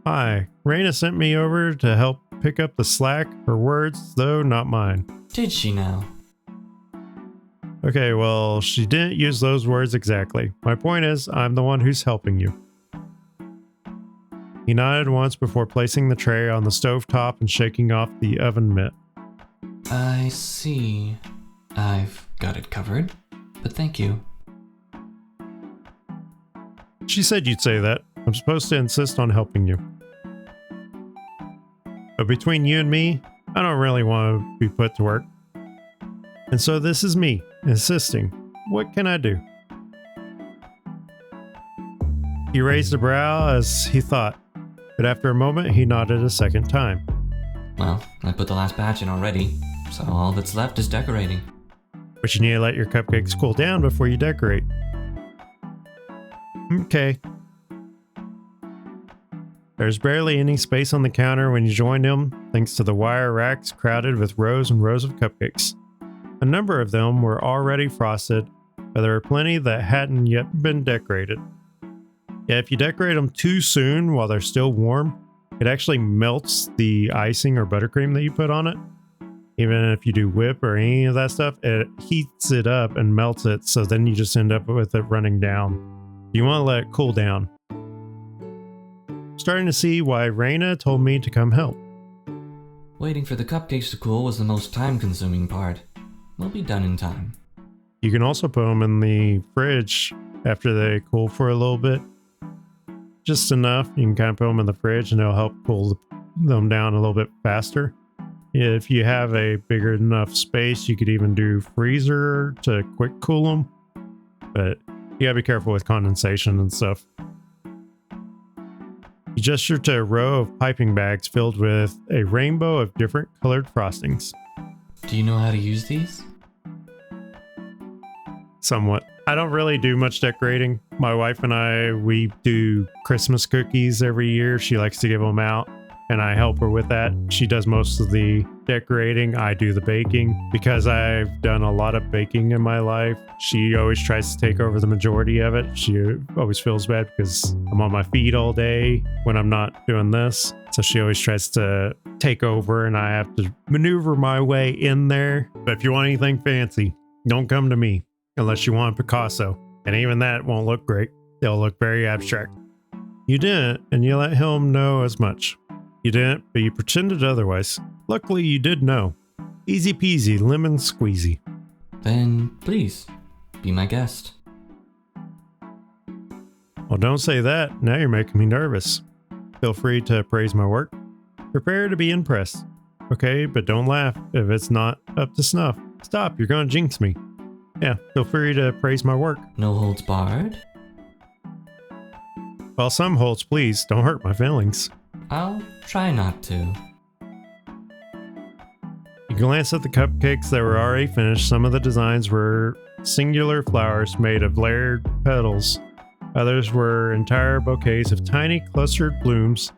Hi, Raina sent me over to help pick up the slack. Her words, though not mine. Did she now? Okay, well, she didn't use those words exactly. My point is, I'm the one who's helping you. He nodded once before placing the tray on the stovetop and shaking off the oven mitt. I see. I've got it covered, but thank you. She said you'd say that. I'm supposed to insist on helping you. But between you and me, I don't really want to be put to work. And so this is me, insisting. What can I do? He raised a brow as he thought, but after a moment he nodded a second time. Well, I put the last batch in already, so all that's left is decorating. But you need to let your cupcakes cool down before you decorate. Okay. There's barely any space on the counter when you join him, thanks to the wire racks crowded with rows and rows of cupcakes. A number of them were already frosted, but there were plenty that hadn't yet been decorated. Yeah, if you decorate them too soon while they're still warm, it actually melts the icing or buttercream that you put on it. Even if you do whip or any of that stuff, it heats it up and melts it, so then you just end up with it running down. You want to let it cool down. Starting to see why Raina told me to come help. Waiting for the cupcakes to cool was the most time-consuming part. We'll be done in time. You can also put them in the fridge after they cool for a little bit. Just enough. You can kind of put them in the fridge and it'll help cool them down a little bit faster. If you have a bigger enough space, you could even do freezer to quick cool them. But you gotta be careful with condensation and stuff. He gestured to a row of piping bags filled with a rainbow of different colored frostings. Do you know how to use these? Somewhat. I don't really do much decorating. My wife and I, we do Christmas cookies every year. She likes to give them out, and I help her with that. She does most of the decorating. I do the baking. Because I've done a lot of baking in my life, she always tries to take over the majority of it. She always feels bad because I'm on my feet all day when I'm not doing this. So she always tries to take over and I have to maneuver my way in there. But if you want anything fancy, don't come to me unless you want Picasso. And even that won't look great. It'll look very abstract. You didn't, and you let him know as much. You didn't, but you pretended otherwise. Luckily, you did know. Easy peasy, lemon squeezy. Then, please, be my guest. Well, don't say that. Now you're making me nervous. Feel free to praise my work. Prepare to be impressed. Okay, but don't laugh if it's not up to snuff. Stop, you're gonna jinx me. Yeah, feel free to praise my work. No holds barred? Well, some holds, please. Don't hurt my feelings. I'll try not to. You glance at the cupcakes that were already finished. Some of the designs were singular flowers made of layered petals. Others were entire bouquets of tiny clustered blooms,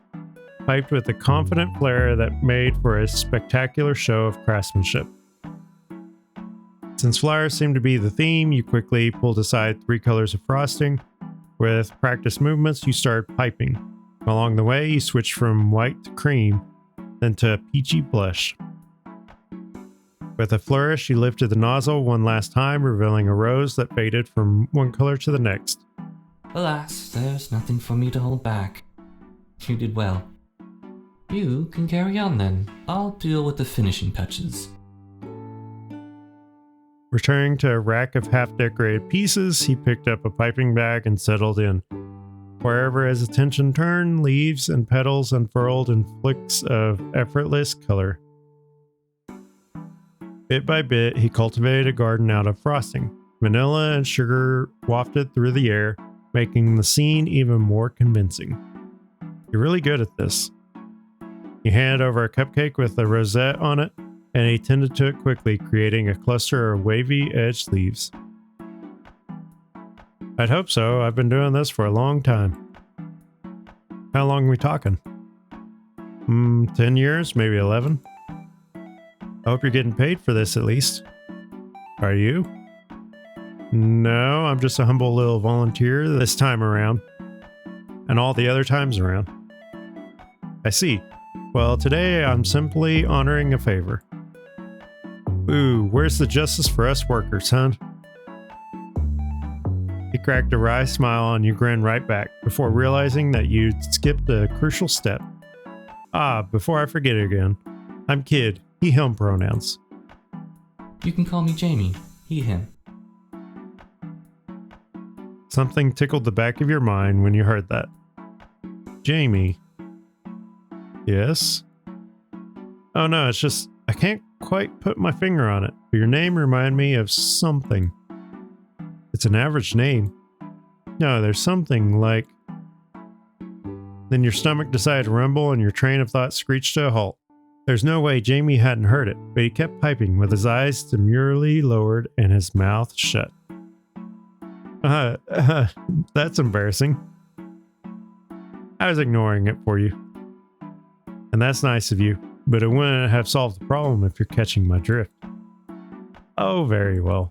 piped with a confident flair that made for a spectacular show of craftsmanship. Since flowers seemed to be the theme, you quickly pulled aside 3 colors of frosting. With practiced movements, you started piping. Along the way, you switched from white to cream, then to a peachy blush. With a flourish, you lifted the nozzle one last time, revealing a rose that faded from one color to the next. Alas, there's nothing for me to hold back. You did well. You can carry on then. I'll deal with the finishing touches. Returning to a rack of half-decorated pieces, he picked up a piping bag and settled in. Wherever his attention turned, leaves and petals unfurled in flicks of effortless color. Bit by bit, he cultivated a garden out of frosting. Vanilla and sugar wafted through the air, making the scene even more convincing. You're really good at this. He handed over a cupcake with a rosette on it, and he tended to it quickly, creating a cluster of wavy-edged leaves. I'd hope so. I've been doing this for a long time. How long are we talking? 10 years, maybe 11. I hope you're getting paid for this at least. Are you? No, I'm just a humble little volunteer this time around. And all the other times around. I see. Well, today I'm simply honoring a favor. Ooh, where's the justice for us workers, huh? He cracked a wry smile and you grinned right back before realizing that you'd skipped a crucial step. Ah, before I forget it again. I'm Kid, he, him pronouns. You can call me Jamie. He, him. Something tickled the back of your mind when you heard that. Jamie. Yes? Oh no, it's just, I can't quite put my finger on it, but your name reminded me of something. It's an average name. No, there's something like... Then your stomach decided to rumble and your train of thought screeched to a halt. There's no way Jamie hadn't heard it, but he kept piping with his eyes demurely lowered and his mouth shut. That's embarrassing. I was ignoring it for you. And that's nice of you, but it wouldn't have solved the problem if you're catching my drift. Oh, very well.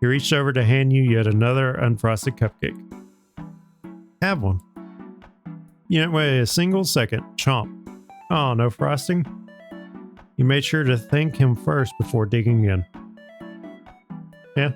He reached over to hand you yet another unfrosted cupcake. Have one. You didn't wait a single second. Chomp. Oh, no frosting? You made sure to thank him first before digging in. Yeah,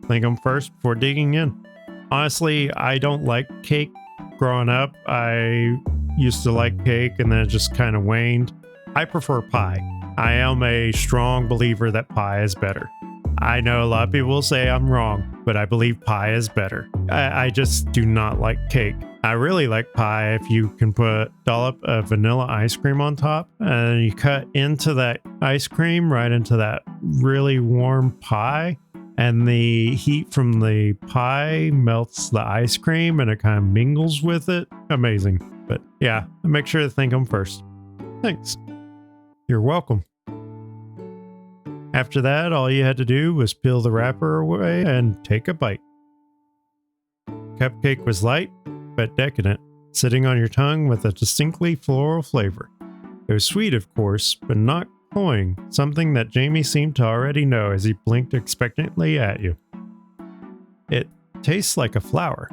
thank him first before digging in. Honestly, I don't like cake. Growing up, I used to like cake and then it just kind of waned. I prefer pie. I am a strong believer that pie is better. I know a lot of people will say I'm wrong, but I believe pie is better. I just do not like cake. I really like pie if you can put a dollop of vanilla ice cream on top and you cut into that ice cream right into that really warm pie and the heat from the pie melts the ice cream and it kind of mingles with it. Amazing. But yeah, make sure to thank them first. Thanks. You're welcome. After that, all you had to do was peel the wrapper away and take a bite. Cupcake was light, but decadent, sitting on your tongue with a distinctly floral flavor. It was sweet, of course, but not cloying, something that Jamie seemed to already know as he blinked expectantly at you. It tastes like a flower.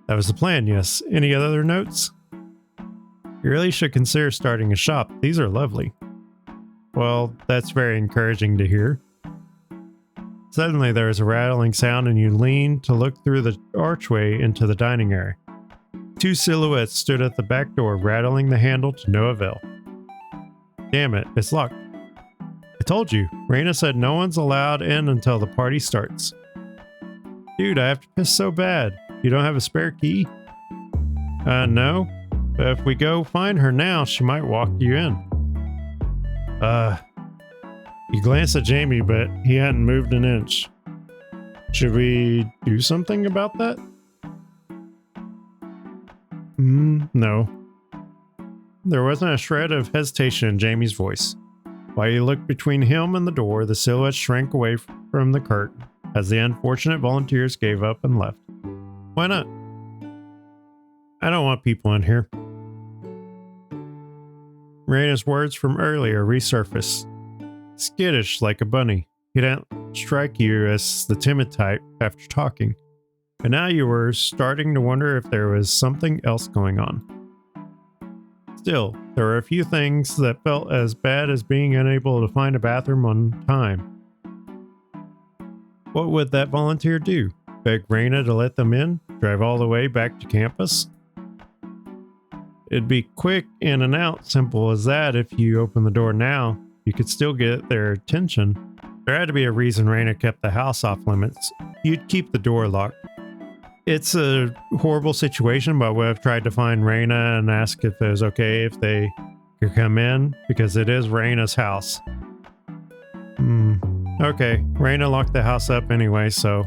That was the plan, yes. Any other notes? You really should consider starting a shop. These are lovely. Well, that's very encouraging to hear. Suddenly there was a rattling sound and you leaned to look through the archway into the dining area. Two silhouettes stood at the back door, rattling the handle to no avail. Damn it, it's locked. I told you, Raina said no one's allowed in until the party starts. Dude, I have to piss so bad. You don't have a spare key? No. But if we go find her now, she might walk you in. You glanced at Jamie, but he hadn't moved an inch. Should we do something about that? No. There wasn't a shred of hesitation in Jamie's voice. While he looked between him and the door, the silhouette shrank away from the curtain as the unfortunate volunteers gave up and left. Why not? I don't want people in here. Raina's words from earlier resurfaced. Skittish like a bunny, he didn't strike you as the timid type after talking, but now you were starting to wonder if there was something else going on. Still, there were a few things that felt as bad as being unable to find a bathroom on time. What would that volunteer do? Beg Raina to let them in? Drive all the way back to campus? It'd be quick in and out, simple as that. If you open the door now, you could still get their attention. There had to be a reason Raina kept the house off limits. You'd keep the door locked. It's a horrible situation, but I would have tried to find Raina and ask if it was okay if they could come in, because it is Raina's house. Okay, Raina locked the house up anyway, so...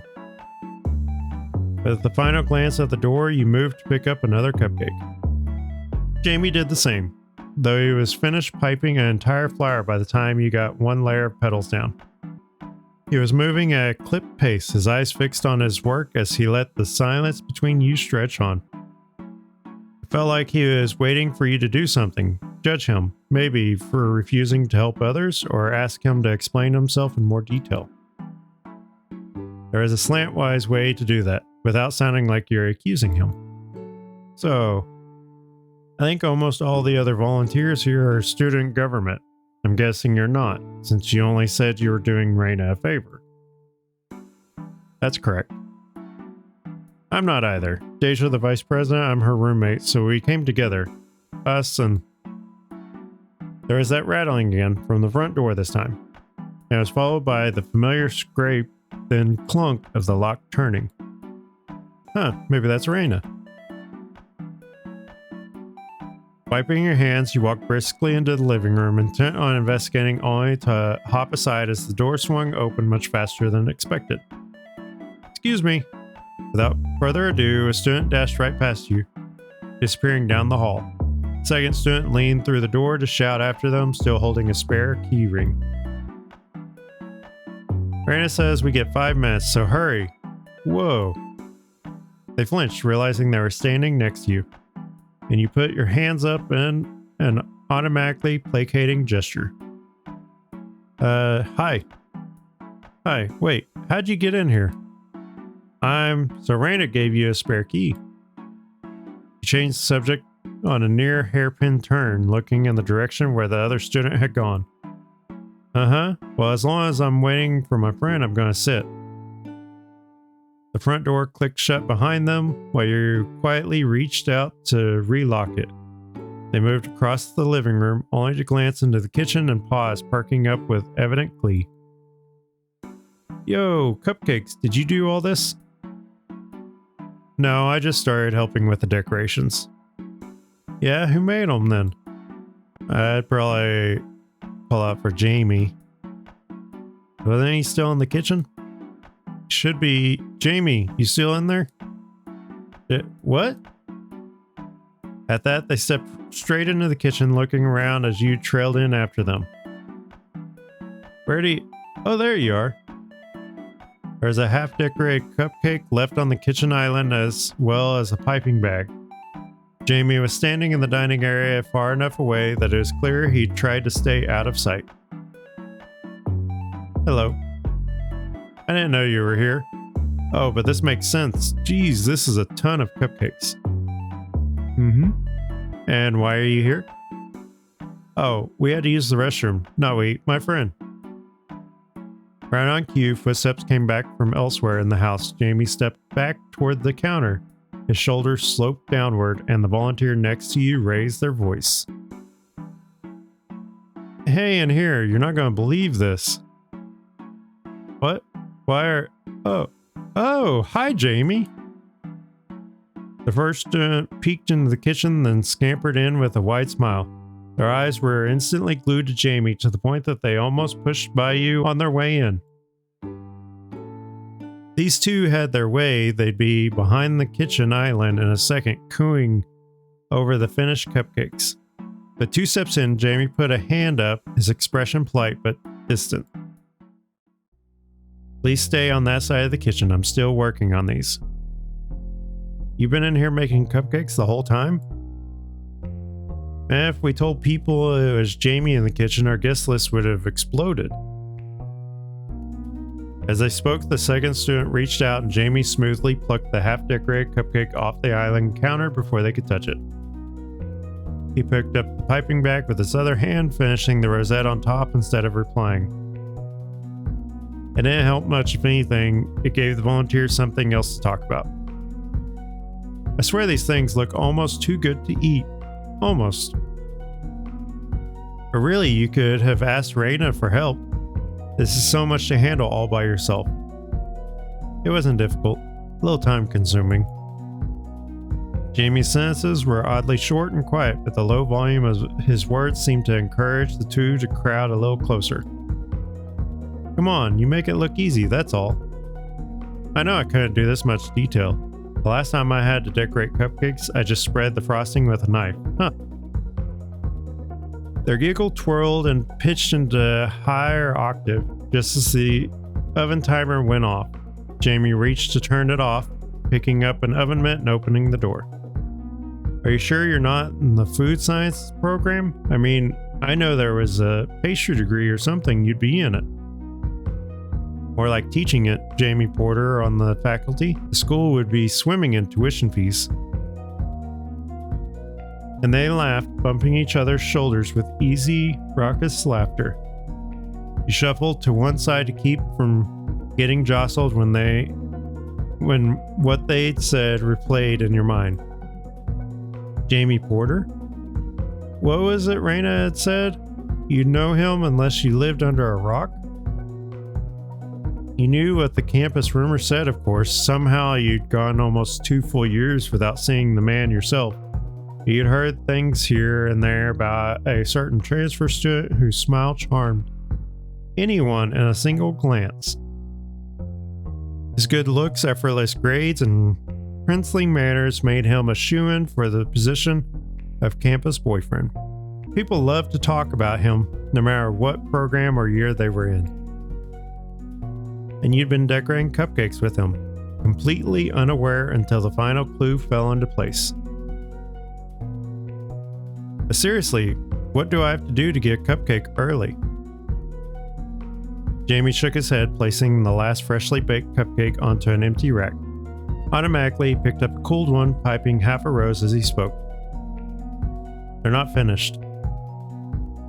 With the final glance at the door, you moved to pick up another cupcake. Jamie did the same, though he was finished piping an entire flower by the time you got one layer of petals down. He was moving at a clipped pace, his eyes fixed on his work as he let the silence between you stretch on. Felt like he was waiting for you to do something. Judge him, maybe for refusing to help others, or ask him to explain himself in more detail. There is a slantwise way to do that, without sounding like you're accusing him. So, I think almost all the other volunteers here are student government. I'm guessing you're not, since you only said you were doing Raina a favor. That's correct. I'm not either. Deja, the vice president, I'm her roommate, so we came together. Us and... There was that rattling again from the front door this time. And it was followed by the familiar scrape, then clunk of the lock turning. Huh, maybe that's Raina. Wiping your hands, you walked briskly into the living room, intent on investigating, only to hop aside as the door swung open much faster than expected. Excuse me. Without further ado, a student dashed right past you, disappearing down the hall. The second student leaned through the door to shout after them, still holding a spare key ring. Raina says we get 5 minutes, so hurry. Whoa. They flinched, realizing they were standing next to you, and you put your hands up in an automatically placating gesture. Hi. Hi, wait, how'd you get in here? So Raina gave you a spare key. You changed the subject on a near hairpin turn, looking in the direction where the other student had gone. Uh-huh. Well, as long as I'm waiting for my friend, I'm gonna sit. The front door clicked shut behind them while you quietly reached out to relock it. They moved across the living room, only to glance into the kitchen and pause, perking up with evident glee. Yo, Cupcakes, did you do all this? No, I just started helping with the decorations. Yeah, who made them then? I'd probably call out for Jamie. Wasn't he still in the kitchen? Should be. Jamie, you still in there? What? At that, they stepped straight into the kitchen, looking around as you trailed in after them. Oh, there you are. There's a half-decorated cupcake left on the kitchen island, as well as a piping bag. Jamie was standing in the dining area far enough away that it was clear he tried to stay out of sight. Hello. I didn't know you were here. Oh, but this makes sense. Geez, this is a ton of cupcakes. Mm-hmm. And why are you here? Oh, we had to use the restroom. Not we, my friend. Right on cue, footsteps came back from elsewhere in the house. Jamie stepped back toward the counter. His shoulders sloped downward, and the volunteer next to you raised their voice. Hey, in here, you're not going to believe this. What? Why are... Oh, hi, Jamie. The first student peeked into the kitchen, then scampered in with a wide smile. Their eyes were instantly glued to Jamie, to the point that they almost pushed by you on their way in. These two had their way, they'd be behind the kitchen island in a second, cooing over the finished cupcakes. But 2 steps in, Jamie put a hand up, his expression polite but distant. Please stay on that side of the kitchen, I'm still working on these. You've been in here making cupcakes the whole time? And if we told people it was Jamie in the kitchen, our guest list would have exploded. As they spoke, the second student reached out and Jamie smoothly plucked the half-decorated cupcake off the island counter before they could touch it. He picked up the piping bag with his other hand, finishing the rosette on top instead of replying. It didn't help much, if anything. It gave the volunteers something else to talk about. I swear these things look almost too good to eat. Almost. But really, you could have asked Raina for help. This is so much to handle all by yourself. It wasn't difficult, a little time consuming. Jamie's sentences were oddly short and quiet, but the low volume of his words seemed to encourage the two to crowd a little closer. Come on, you make it look easy, that's all. I know I couldn't do this much detail. The last time I had to decorate cupcakes, I just spread the frosting with a knife. Huh. Their giggle twirled and pitched into higher octave just as the oven timer went off. Jamie reached to turn it off, picking up an oven mitt and opening the door. Are you sure you're not in the food science program? I mean, I know there was a pastry degree or something, you'd be in it. Or like teaching it, Jamie Porter on the faculty. The school would be swimming in tuition fees. And they laughed, bumping each other's shoulders with easy, raucous laughter. You shuffled to one side to keep from getting jostled when what they'd said replayed in your mind. Jamie Porter? What was it Raina had said? You'd know him unless you lived under a rock? You knew what the campus rumor said, of course. Somehow you'd gone almost 2 full years without seeing the man yourself. You'd heard things here and there about a certain transfer student whose smile charmed anyone in a single glance. His good looks, effortless grades, and princely manners made him a shoo-in for the position of campus boyfriend. People loved to talk about him, no matter what program or year they were in. And you'd been decorating cupcakes with him, completely unaware until the final clue fell into place. But seriously, what do I have to do to get a cupcake early? Jamie shook his head, placing the last freshly baked cupcake onto an empty rack. Automatically, he picked up a cooled one, piping half a rose as he spoke. They're not finished.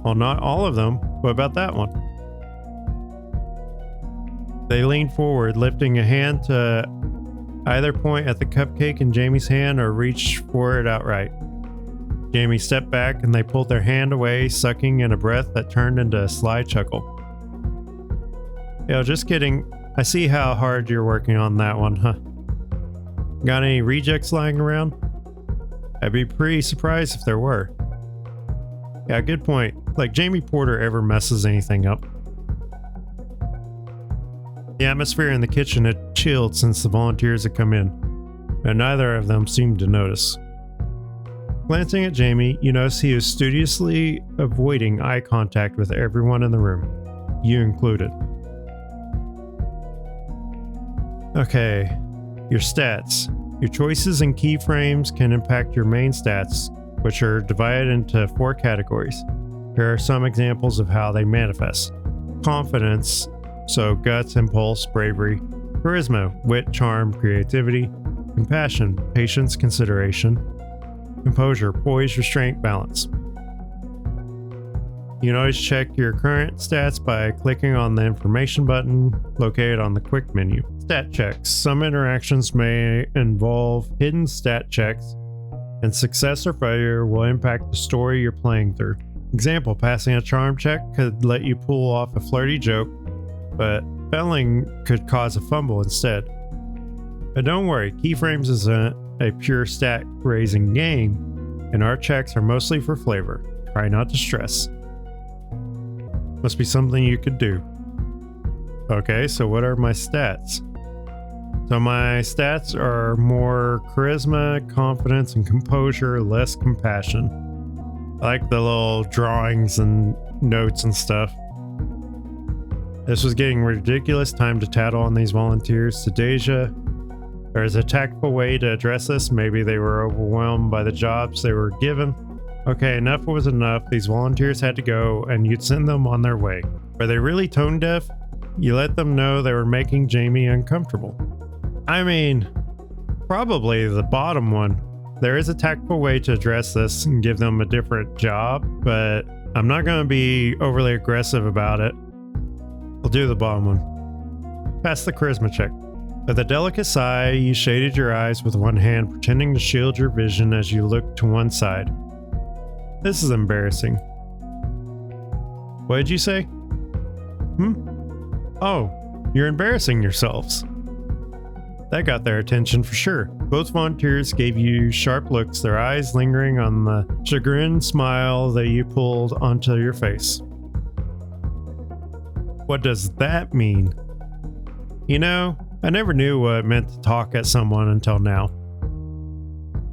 Well, not all of them. What about that one? They leaned forward, lifting a hand to either point at the cupcake in Jamie's hand or reach for it outright. Jamie stepped back and they pulled their hand away, sucking in a breath that turned into a sly chuckle. Yo, just kidding. I see how hard you're working on that one, huh? Got any rejects lying around? I'd be pretty surprised if there were. Yeah, good point. Like Jamie Porter ever messes anything up. The atmosphere in the kitchen had chilled since the volunteers had come in, and neither of them seemed to notice. Glancing at Jamie, you notice he was studiously avoiding eye contact with everyone in the room, you included. Okay, your stats. Your choices and keyframes can impact your main stats, which are divided into 4 categories. Here are some examples of how they manifest. Confidence, so guts, impulse, bravery. Charisma, wit, charm, creativity. Compassion, patience, consideration. Composure, poise, restraint, balance. You can always check your current stats by clicking on the information button located on the quick menu. Stat checks. Some interactions may involve hidden stat checks, and success or failure will impact the story you're playing through. Example, passing a charm check could let you pull off a flirty joke, but failing could cause a fumble instead. But don't worry, Keyframes isn't a pure stat raising game, and our checks are mostly for flavor. Try not to stress. Must be something you could do. Okay, so what are my stats? So my stats are more charisma, confidence, and composure, less compassion. I like the little drawings and notes and stuff. This was getting ridiculous. Time to tattle on these volunteers. To Deja, there's a tactful way to address this. Maybe they were overwhelmed by the jobs they were given. Okay, enough was enough. These volunteers had to go, and you'd send them on their way. Were they really tone deaf? You let them know they were making Jamie uncomfortable. I mean, probably the bottom one. There is a tactful way to address this and give them a different job, but I'm not going to be overly aggressive about it. I'll do the bottom one. Pass the charisma check. With a delicate sigh, you shaded your eyes with one hand, pretending to shield your vision as you looked to one side. This is embarrassing. What did you say? Oh, you're embarrassing yourselves. That got their attention for sure. Both volunteers gave you sharp looks, their eyes lingering on the chagrined smile that you pulled onto your face. What does that mean? You know, I never knew what it meant to talk at someone until now.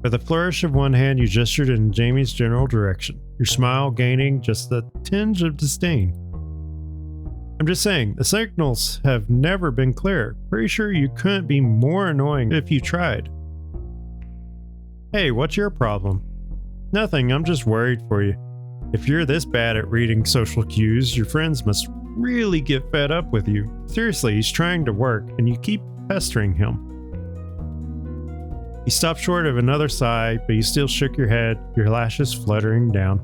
With a flourish of one hand, you gestured in Jamie's general direction, your smile gaining just a tinge of disdain. I'm just saying, the signals have never been clear. Pretty sure you couldn't be more annoying if you tried. Hey, what's your problem? Nothing, I'm just worried for you. If you're this bad at reading social cues, your friends must really get fed up with you. Seriously, he's trying to work, and you keep pestering him. You stopped short of another sigh, but you still shook your head, your lashes fluttering down.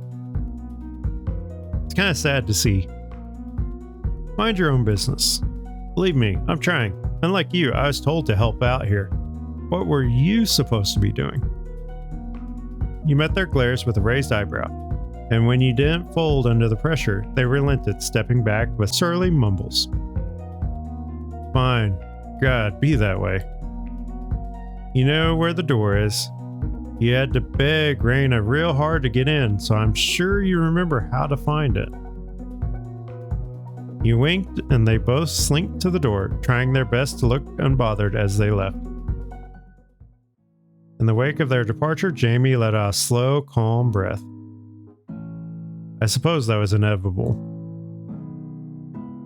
It's kind of sad to see. Mind your own business. Believe me, I'm trying. Unlike you, I was told to help out here. What were you supposed to be doing? You met their glares with a raised eyebrow, and when you didn't fold under the pressure, they relented, stepping back with surly mumbles. Fine. God, be that way. You know where the door is. You had to beg Raina real hard to get in, so I'm sure you remember how to find it. You winked, and they both slinked to the door, trying their best to look unbothered as they left. In the wake of their departure, Jamie let out a slow, calm breath. I suppose that was inevitable.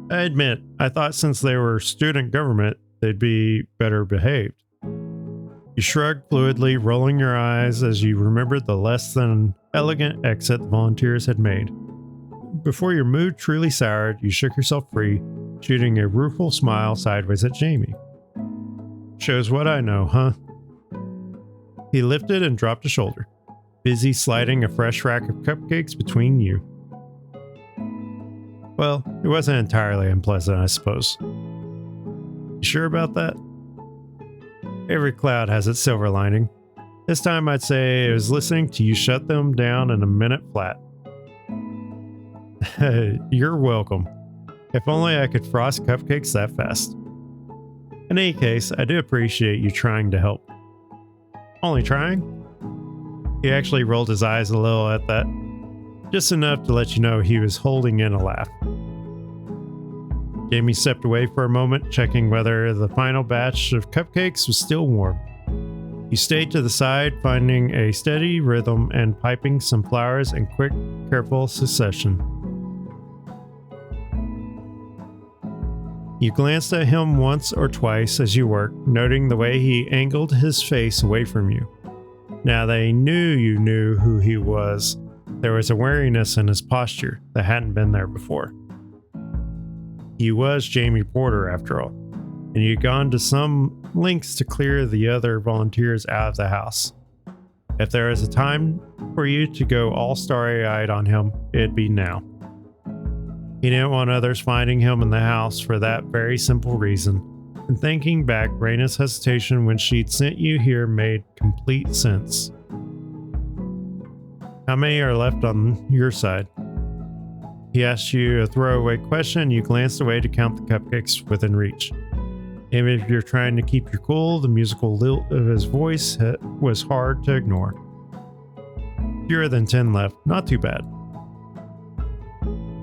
I admit, I thought since they were student government, they'd be better behaved. You shrugged fluidly, rolling your eyes as you remembered the less than elegant exit the volunteers had made. Before your mood truly soured, you shook yourself free, shooting a rueful smile sideways at Jamie. Shows what I know, huh? He lifted and dropped a shoulder, busy sliding a fresh rack of cupcakes between you. Well, it wasn't entirely unpleasant, I suppose. You sure about that? Every cloud has its silver lining. This time I'd say it was listening to you shut them down in a minute flat. You're welcome. If only I could frost cupcakes that fast. In any case, I do appreciate you trying to help. Only trying? He actually rolled his eyes a little at that, just enough to let you know he was holding in a laugh. Jamie stepped away for a moment, checking whether the final batch of cupcakes was still warm. You stayed to the side, finding a steady rhythm and piping some flowers in quick, careful succession. You glanced at him once or twice as you worked, noting the way he angled his face away from you. Now that he knew you knew who he was, there was a wariness in his posture that hadn't been there before. He was Jamie Porter, after all, and you'd gone to some lengths to clear the other volunteers out of the house. If there was a time for you to go all starry-eyed on him, it'd be now. He didn't want others finding him in the house for that very simple reason, and thinking back, Raina's hesitation when she'd sent you here made complete sense. How many are left on your side? He asked you a throwaway question, and you glanced away to count the cupcakes within reach. Even if you're trying to keep your cool, the musical lilt of his voice was hard to ignore. Fewer than 10 left, not too bad.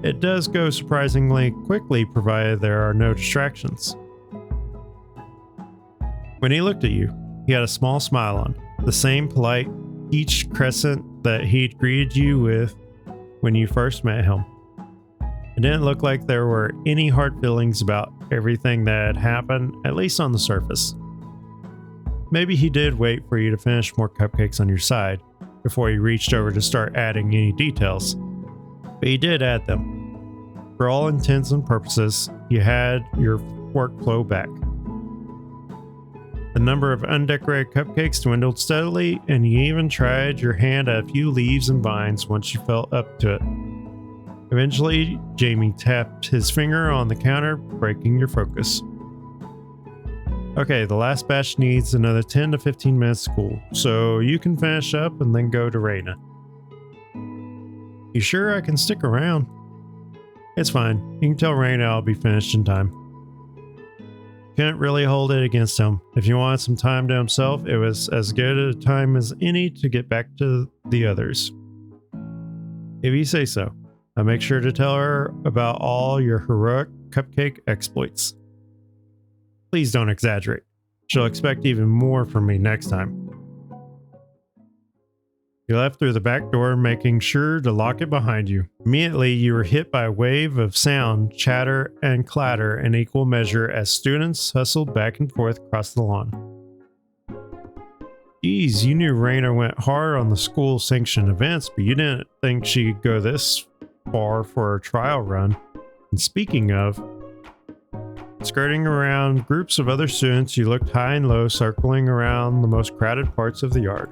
It does go surprisingly quickly provided there are no distractions. When he looked at you, he had a small smile on, the same polite peach crescent that he'd greeted you with when you first met him. It didn't look like there were any hard feelings about everything that had happened, at least on the surface. Maybe he did wait for you to finish more cupcakes on your side before he reached over to start adding any details, but he did add them. For all intents and purposes, you had your workflow back. The number of undecorated cupcakes dwindled steadily, and you even tried your hand at a few leaves and vines once you felt up to it. Eventually, Jamie tapped his finger on the counter, breaking your focus. Okay, the last batch needs another 10 to 15 minutes to cool, so you can finish up and then go to Raina. You sure I can stick around? It's fine. You can tell Raina I'll be finished in time. Couldn't really hold it against him. If he wanted some time to himself, it was as good a time as any to get back to the others. If you say so, I'll make sure to tell her about all your heroic cupcake exploits. Please don't exaggerate. She'll expect even more from me next time. You left through the back door, making sure to lock it behind you. Immediately, you were hit by a wave of sound, chatter, and clatter in equal measure as students hustled back and forth across the lawn. Geez, you knew Raina went hard on the school-sanctioned events, but you didn't think she'd go this far for a trial run. And speaking of, skirting around groups of other students, you looked high and low, circling around the most crowded parts of the yard.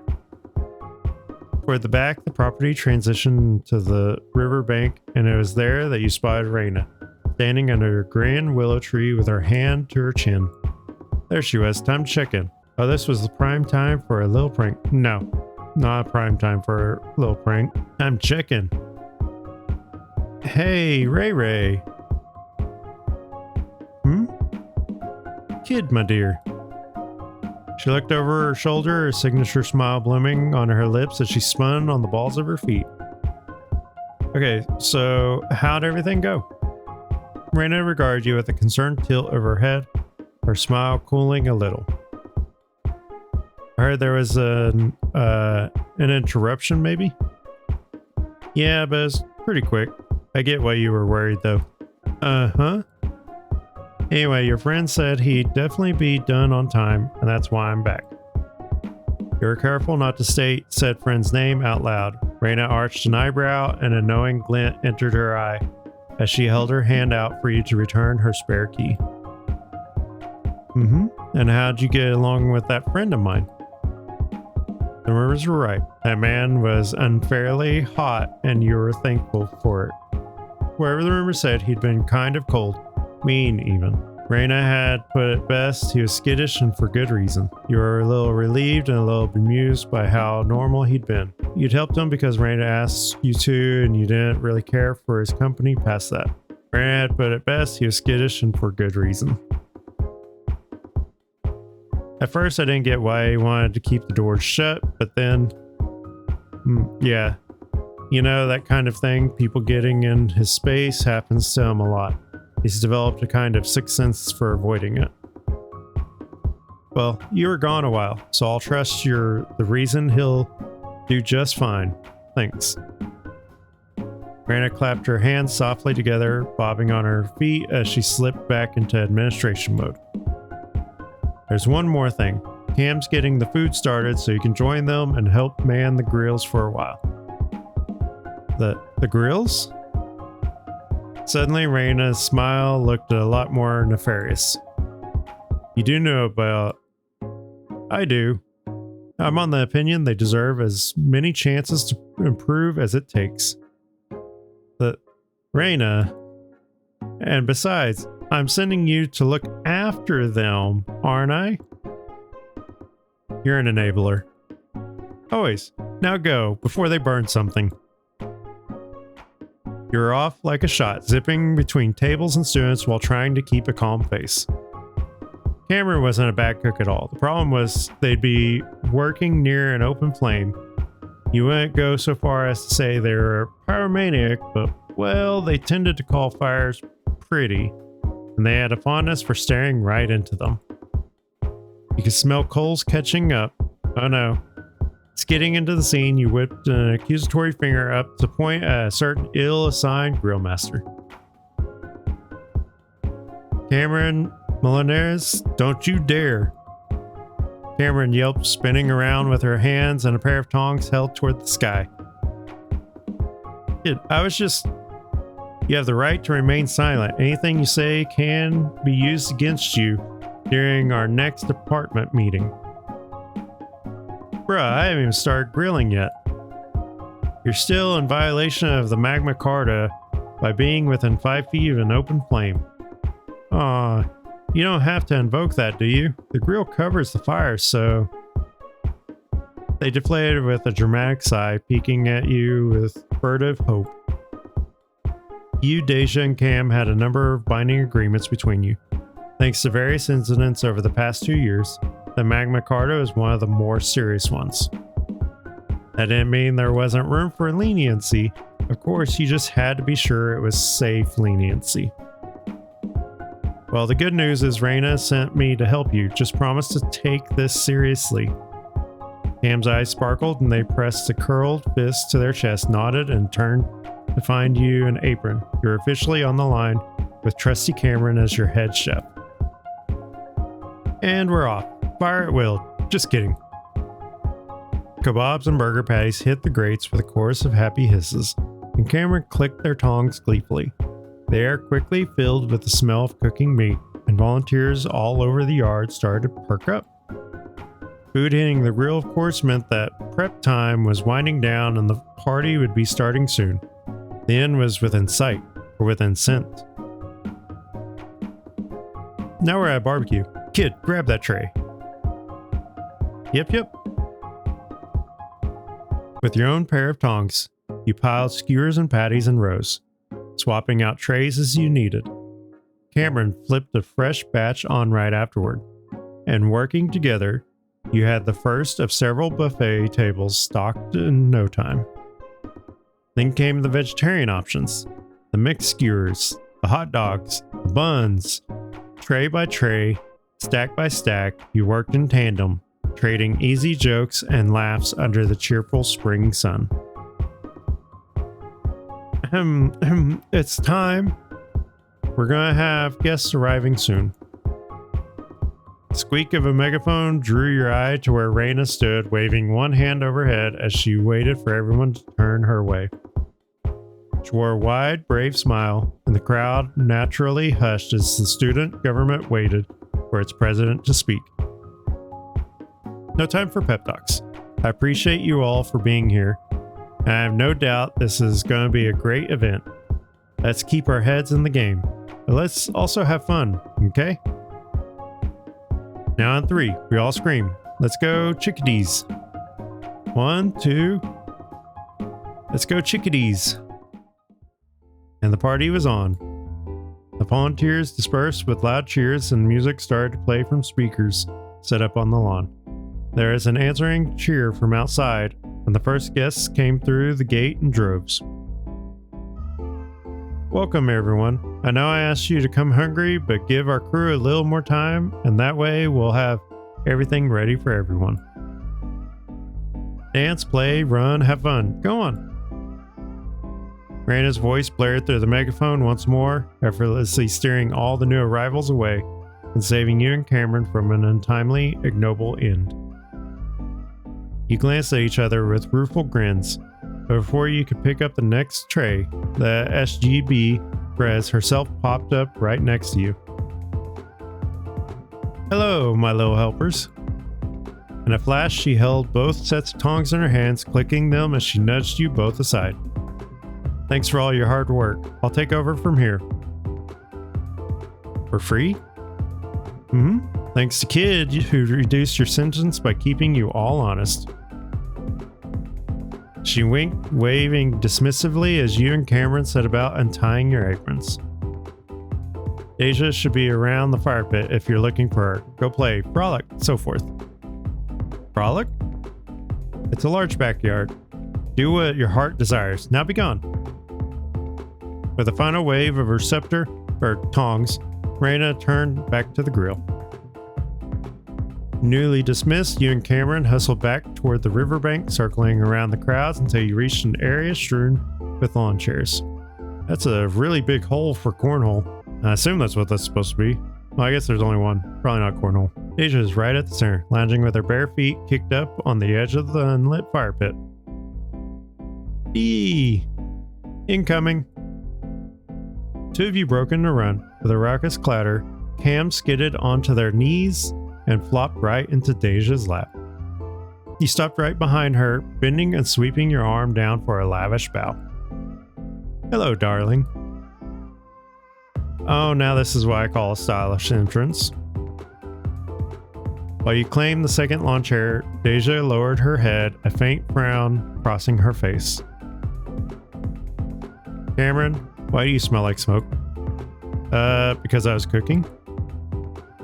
Toward the back, the property transitioned to the riverbank, and it was there that you spotted Raina, standing under a grand willow tree with her hand to her chin. There she was, time to check in. Oh, this was the prime time for a little prank. No, not a prime time for a little prank. I'm checking. Hey, Ray Ray. Kid, my dear. She looked over her shoulder, her signature smile blooming on her lips as she spun on the balls of her feet. Okay, so how'd everything go? Raina regarded you with a concerned tilt of her head, her smile cooling a little. I heard there was an interruption, maybe? Yeah, but it's pretty quick. I get why you were worried, though. Uh-huh. Anyway, your friend said he'd definitely be done on time, and that's why I'm back. You were careful not to state said friend's name out loud. Raina arched an eyebrow, and a knowing glint entered her eye as she held her hand out for you to return her spare key. And how'd you get along with that friend of mine? The rumors were right. That man was unfairly hot, and you were thankful for it. Wherever the rumor said, he'd been kind of cold. Mean, even. Raina had put it best, he was skittish and for good reason. You were a little relieved and a little bemused by how normal he'd been. You'd helped him because Raina asked you to, and you didn't really care for his company past that. Raina had put it best, he was skittish and for good reason. At first, I didn't get why he wanted to keep the doors shut, but then... yeah. You know, that kind of thing, people getting in his space happens to him a lot. He's developed a kind of sixth sense for avoiding it. Well, you were gone a while, so I'll trust you're the reason he'll do just fine. Thanks. Raina clapped her hands softly together, bobbing on her feet as she slipped back into administration mode. There's one more thing. Cam's getting the food started so you can join them and help man the grills for a while. The grills? Suddenly, Raina's smile looked a lot more nefarious. You do know about... I do. I'm on the opinion they deserve as many chances to improve as it takes. Raina... And besides, I'm sending you to look after them, aren't I? You're an enabler. Always. Now go, before they burn something. You're off like a shot, zipping between tables and students while trying to keep a calm face. Cameron wasn't a bad cook at all. The problem was they'd be working near an open flame. You wouldn't go so far as to say they were pyromaniac, but, well, they tended to call fires pretty, and they had a fondness for staring right into them. You could smell coals catching up. Oh no. Skidding into the scene, you whipped an accusatory finger up to point at a certain ill-assigned grill master. Cameron Molinares, don't you dare. Cameron yelped, spinning around with her hands and a pair of tongs held toward the sky. Kid, I was just... You have the right to remain silent. Anything you say can be used against you during our next department meeting. Bruh, I haven't even started grilling yet. You're still in violation of the Magna Carta by being within 5 feet of an open flame. Aw, you don't have to invoke that, do you? The grill covers the fire, so... They deflated with a dramatic sigh, peeking at you with furtive hope. You, Deja, and Cam had a number of binding agreements between you. Thanks to various incidents over the past 2 years, the Magna Carta is one of the more serious ones. That didn't mean there wasn't room for leniency. Of course, you just had to be sure it was safe leniency. Well, the good news is Raina sent me to help you. Just promise to take this seriously. Cam's eyes sparkled and they pressed a curled fist to their chest, nodded, and turned to find you an apron. You're officially on the line with trusty Cameron as your head chef. And we're off. Fire at will. Just kidding. Kebabs and burger patties hit the grates with a chorus of happy hisses, and Cameron clicked their tongs gleefully. The air quickly filled with the smell of cooking meat, and volunteers all over the yard started to perk up. Food hitting the grill, of course, meant that prep time was winding down and the party would be starting soon. The end was within sight, or within scent. Now we're at barbecue. Kid, grab that tray. Yep. With your own pair of tongs, you piled skewers and patties in rows, swapping out trays as you needed. Cameron flipped a fresh batch on right afterward, and working together, you had the first of several buffet tables stocked in no time. Then came the vegetarian options, the mixed skewers, the hot dogs, the buns. Tray by tray, stack by stack, you worked in tandem, trading easy jokes and laughs under the cheerful spring sun. It's time. We're gonna have guests arriving soon. The squeak of a megaphone drew your eye to where Raina stood, waving one hand overhead as she waited for everyone to turn her way. She wore a wide, brave smile, and the crowd naturally hushed as the student government waited for its president to speak. No time for pep talks. I appreciate you all for being here, and I have no doubt this is going to be a great event. Let's keep our heads in the game, but let's also have fun, okay? Now on 3, we all scream, let's go chickadees. 1, 2, let's go chickadees. And the party was on. The volunteers dispersed with loud cheers and music started to play from speakers set up on the lawn. There is an answering cheer from outside, and the first guests came through the gate in droves. Welcome everyone. I know I asked you to come hungry, but give our crew a little more time, and that way we'll have everything ready for everyone. Dance, play, run, have fun. Go on. Raina's voice blared through the megaphone once more, effortlessly steering all the new arrivals away and saving you and Cameron from an untimely, ignoble end. You glanced at each other with rueful grins, but before you could pick up the next tray, the SGB Prez herself popped up right next to you. Hello, my little helpers. In a flash, she held both sets of tongs in her hands, clicking them as she nudged you both aside. Thanks for all your hard work. I'll take over from here. For free? Thanks to Kid, who reduced your sentence by keeping you all honest. She winked, waving dismissively as you and Cameron set about untying your aprons. Deja should be around the fire pit if you're looking for her. Go play, frolic, so forth. Frolic? It's a large backyard. Do what your heart desires. Now be gone. With a final wave of her scepter, or tongs, Raina turned back to the grill. Newly dismissed, you and Cameron hustled back toward the riverbank, circling around the crowds until you reached an area strewn with lawn chairs. That's a really big hole for cornhole. I assume that's what that's supposed to be. Well, I guess there's only one. Probably not cornhole. Deja is right at the center, lounging with her bare feet kicked up on the edge of the unlit fire pit. Eee! Incoming! Two of you broke into run. With a raucous clatter, Cam skidded onto their knees and flopped right into Deja's lap. You stopped right behind her, bending and sweeping your arm down for a lavish bow. Hello, darling. Oh, now this is what I call a stylish entrance. While you claimed the second lawn chair, Deja lowered her head, a faint frown crossing her face. Cameron, why do you smell like smoke? Because I was cooking?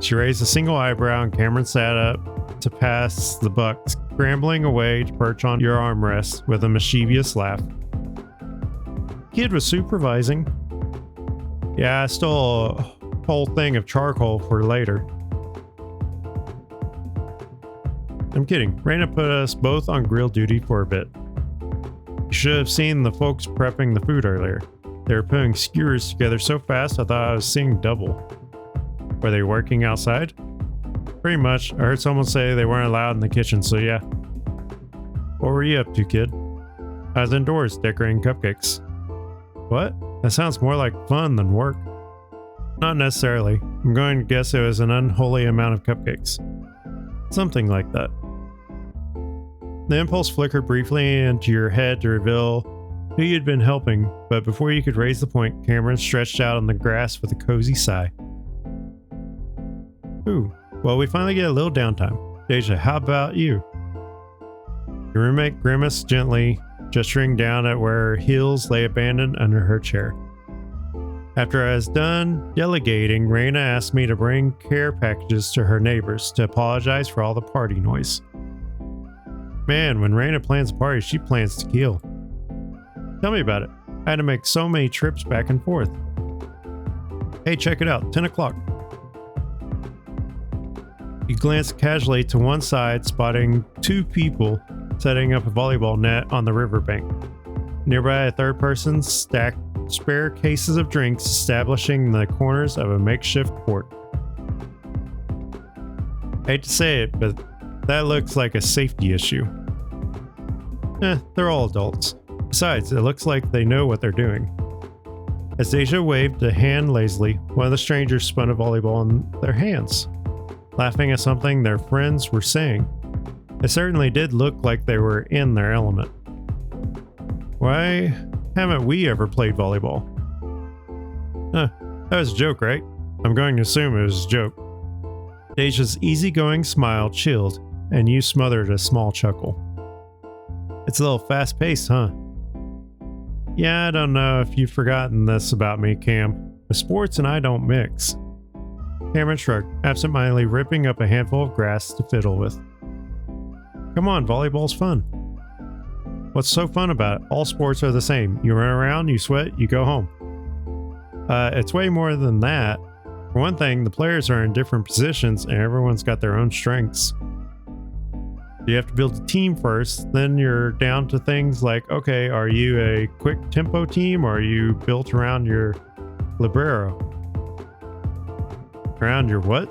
She raised a single eyebrow and Cameron sat up to pass the buck, scrambling away to perch on your armrest with a mischievous laugh. Kid was supervising. Yeah, I stole a whole thing of charcoal for later. I'm kidding. Raina put us both on grill duty for a bit. You should have seen the folks prepping the food earlier. They were putting skewers together so fast I thought I was seeing double. Were they working outside? Pretty much. I heard someone say they weren't allowed in the kitchen, so yeah. What were you up to, kid? I was indoors decorating cupcakes. What? That sounds more like fun than work. Not necessarily. I'm going to guess it was an unholy amount of cupcakes. Something like that. The impulse flickered briefly into your head to reveal who you'd been helping, but before you could raise the point, Cameron stretched out on the grass with a cozy sigh. Ooh, well, we finally get a little downtime. Deja, how about you? Your roommate grimaced gently, gesturing down at where her heels lay abandoned under her chair. After I was done delegating, Raina asked me to bring care packages to her neighbors to apologize for all the party noise. Man, when Raina plans a party, she plans to kill. Tell me about it. I had to make so many trips back and forth. Hey, check it out, 10 o'clock. You glanced casually to one side, spotting two people setting up a volleyball net on the riverbank. Nearby, a third person stacked spare cases of drinks, establishing the corners of a makeshift court. Hate to say it, but that looks like a safety issue. They're all adults. Besides, it looks like they know what they're doing. As Deja waved a hand lazily, one of the strangers spun a volleyball in their hands, laughing at something their friends were saying. It certainly did look like they were in their element. Why haven't we ever played volleyball? That was a joke, right? I'm going to assume it was a joke. Deja's easygoing smile chilled, and you smothered a small chuckle. It's a little fast-paced, huh? Yeah, I don't know if you've forgotten this about me, Cam, but sports and I don't mix. Cameron shrugged, absentmindedly ripping up a handful of grass to fiddle with. Come on, volleyball's fun. What's so fun about it? All sports are the same. You run around, you sweat, you go home. It's way more than that. For one thing, the players are in different positions and everyone's got their own strengths. You have to build a team first, then you're down to things like, okay, are you a quick tempo team or are you built around your libero? Around your what?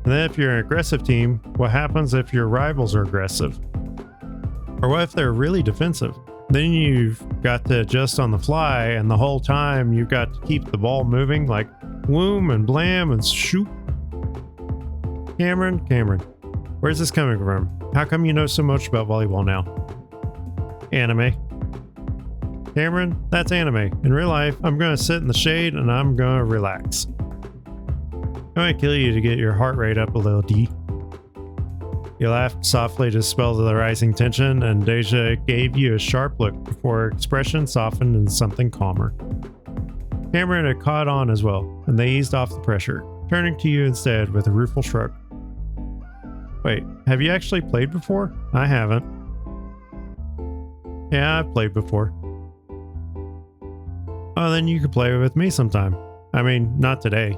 And then if you're an aggressive team, what happens if your rivals are aggressive? Or what if they're really defensive? Then you've got to adjust on the fly, and the whole time you've got to keep the ball moving like whoom and blam and shoop. Cameron, where's this coming from? How come you know so much about volleyball now? Anime. Cameron, that's anime. In real life, I'm going to sit in the shade and I'm going to relax. I'm going to kill you to get your heart rate up a little, D. You laughed softly to dispel the rising tension, and Deja gave you a sharp look before her expression softened into something calmer. Cameron had caught on as well, and they eased off the pressure, turning to you instead with a rueful shrug. Wait, have you actually played before? I haven't. Yeah, I've played before. Oh, then you could play with me sometime. I mean, not today.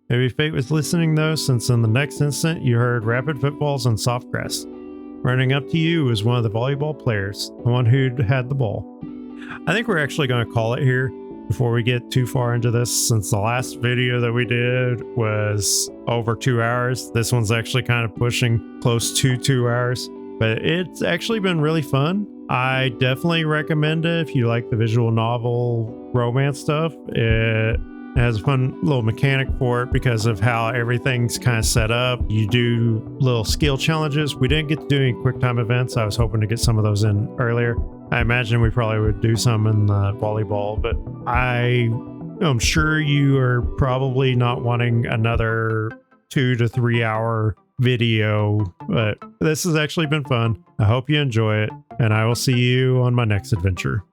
Maybe fate was listening though, since in the next instant you heard rapid footfalls on soft grass. Running up to you was one of the volleyball players, the one who'd had the ball. I think we're actually going to call it here before we get too far into this, since the last video that we did was over 2 hours. This one's actually kind of pushing close to 2 hours, but it's actually been really fun. I definitely recommend it if you like the visual novel romance stuff. It has a fun little mechanic for it because of how everything's kind of set up. You do little skill challenges. We didn't get to do any quick time events. I was hoping to get some of those in earlier. I imagine we probably would do some in the volleyball, but I'm sure you are probably not wanting another 2 to 3 hour video, but this has actually been fun. I hope you enjoy it, and I will see you on my next adventure.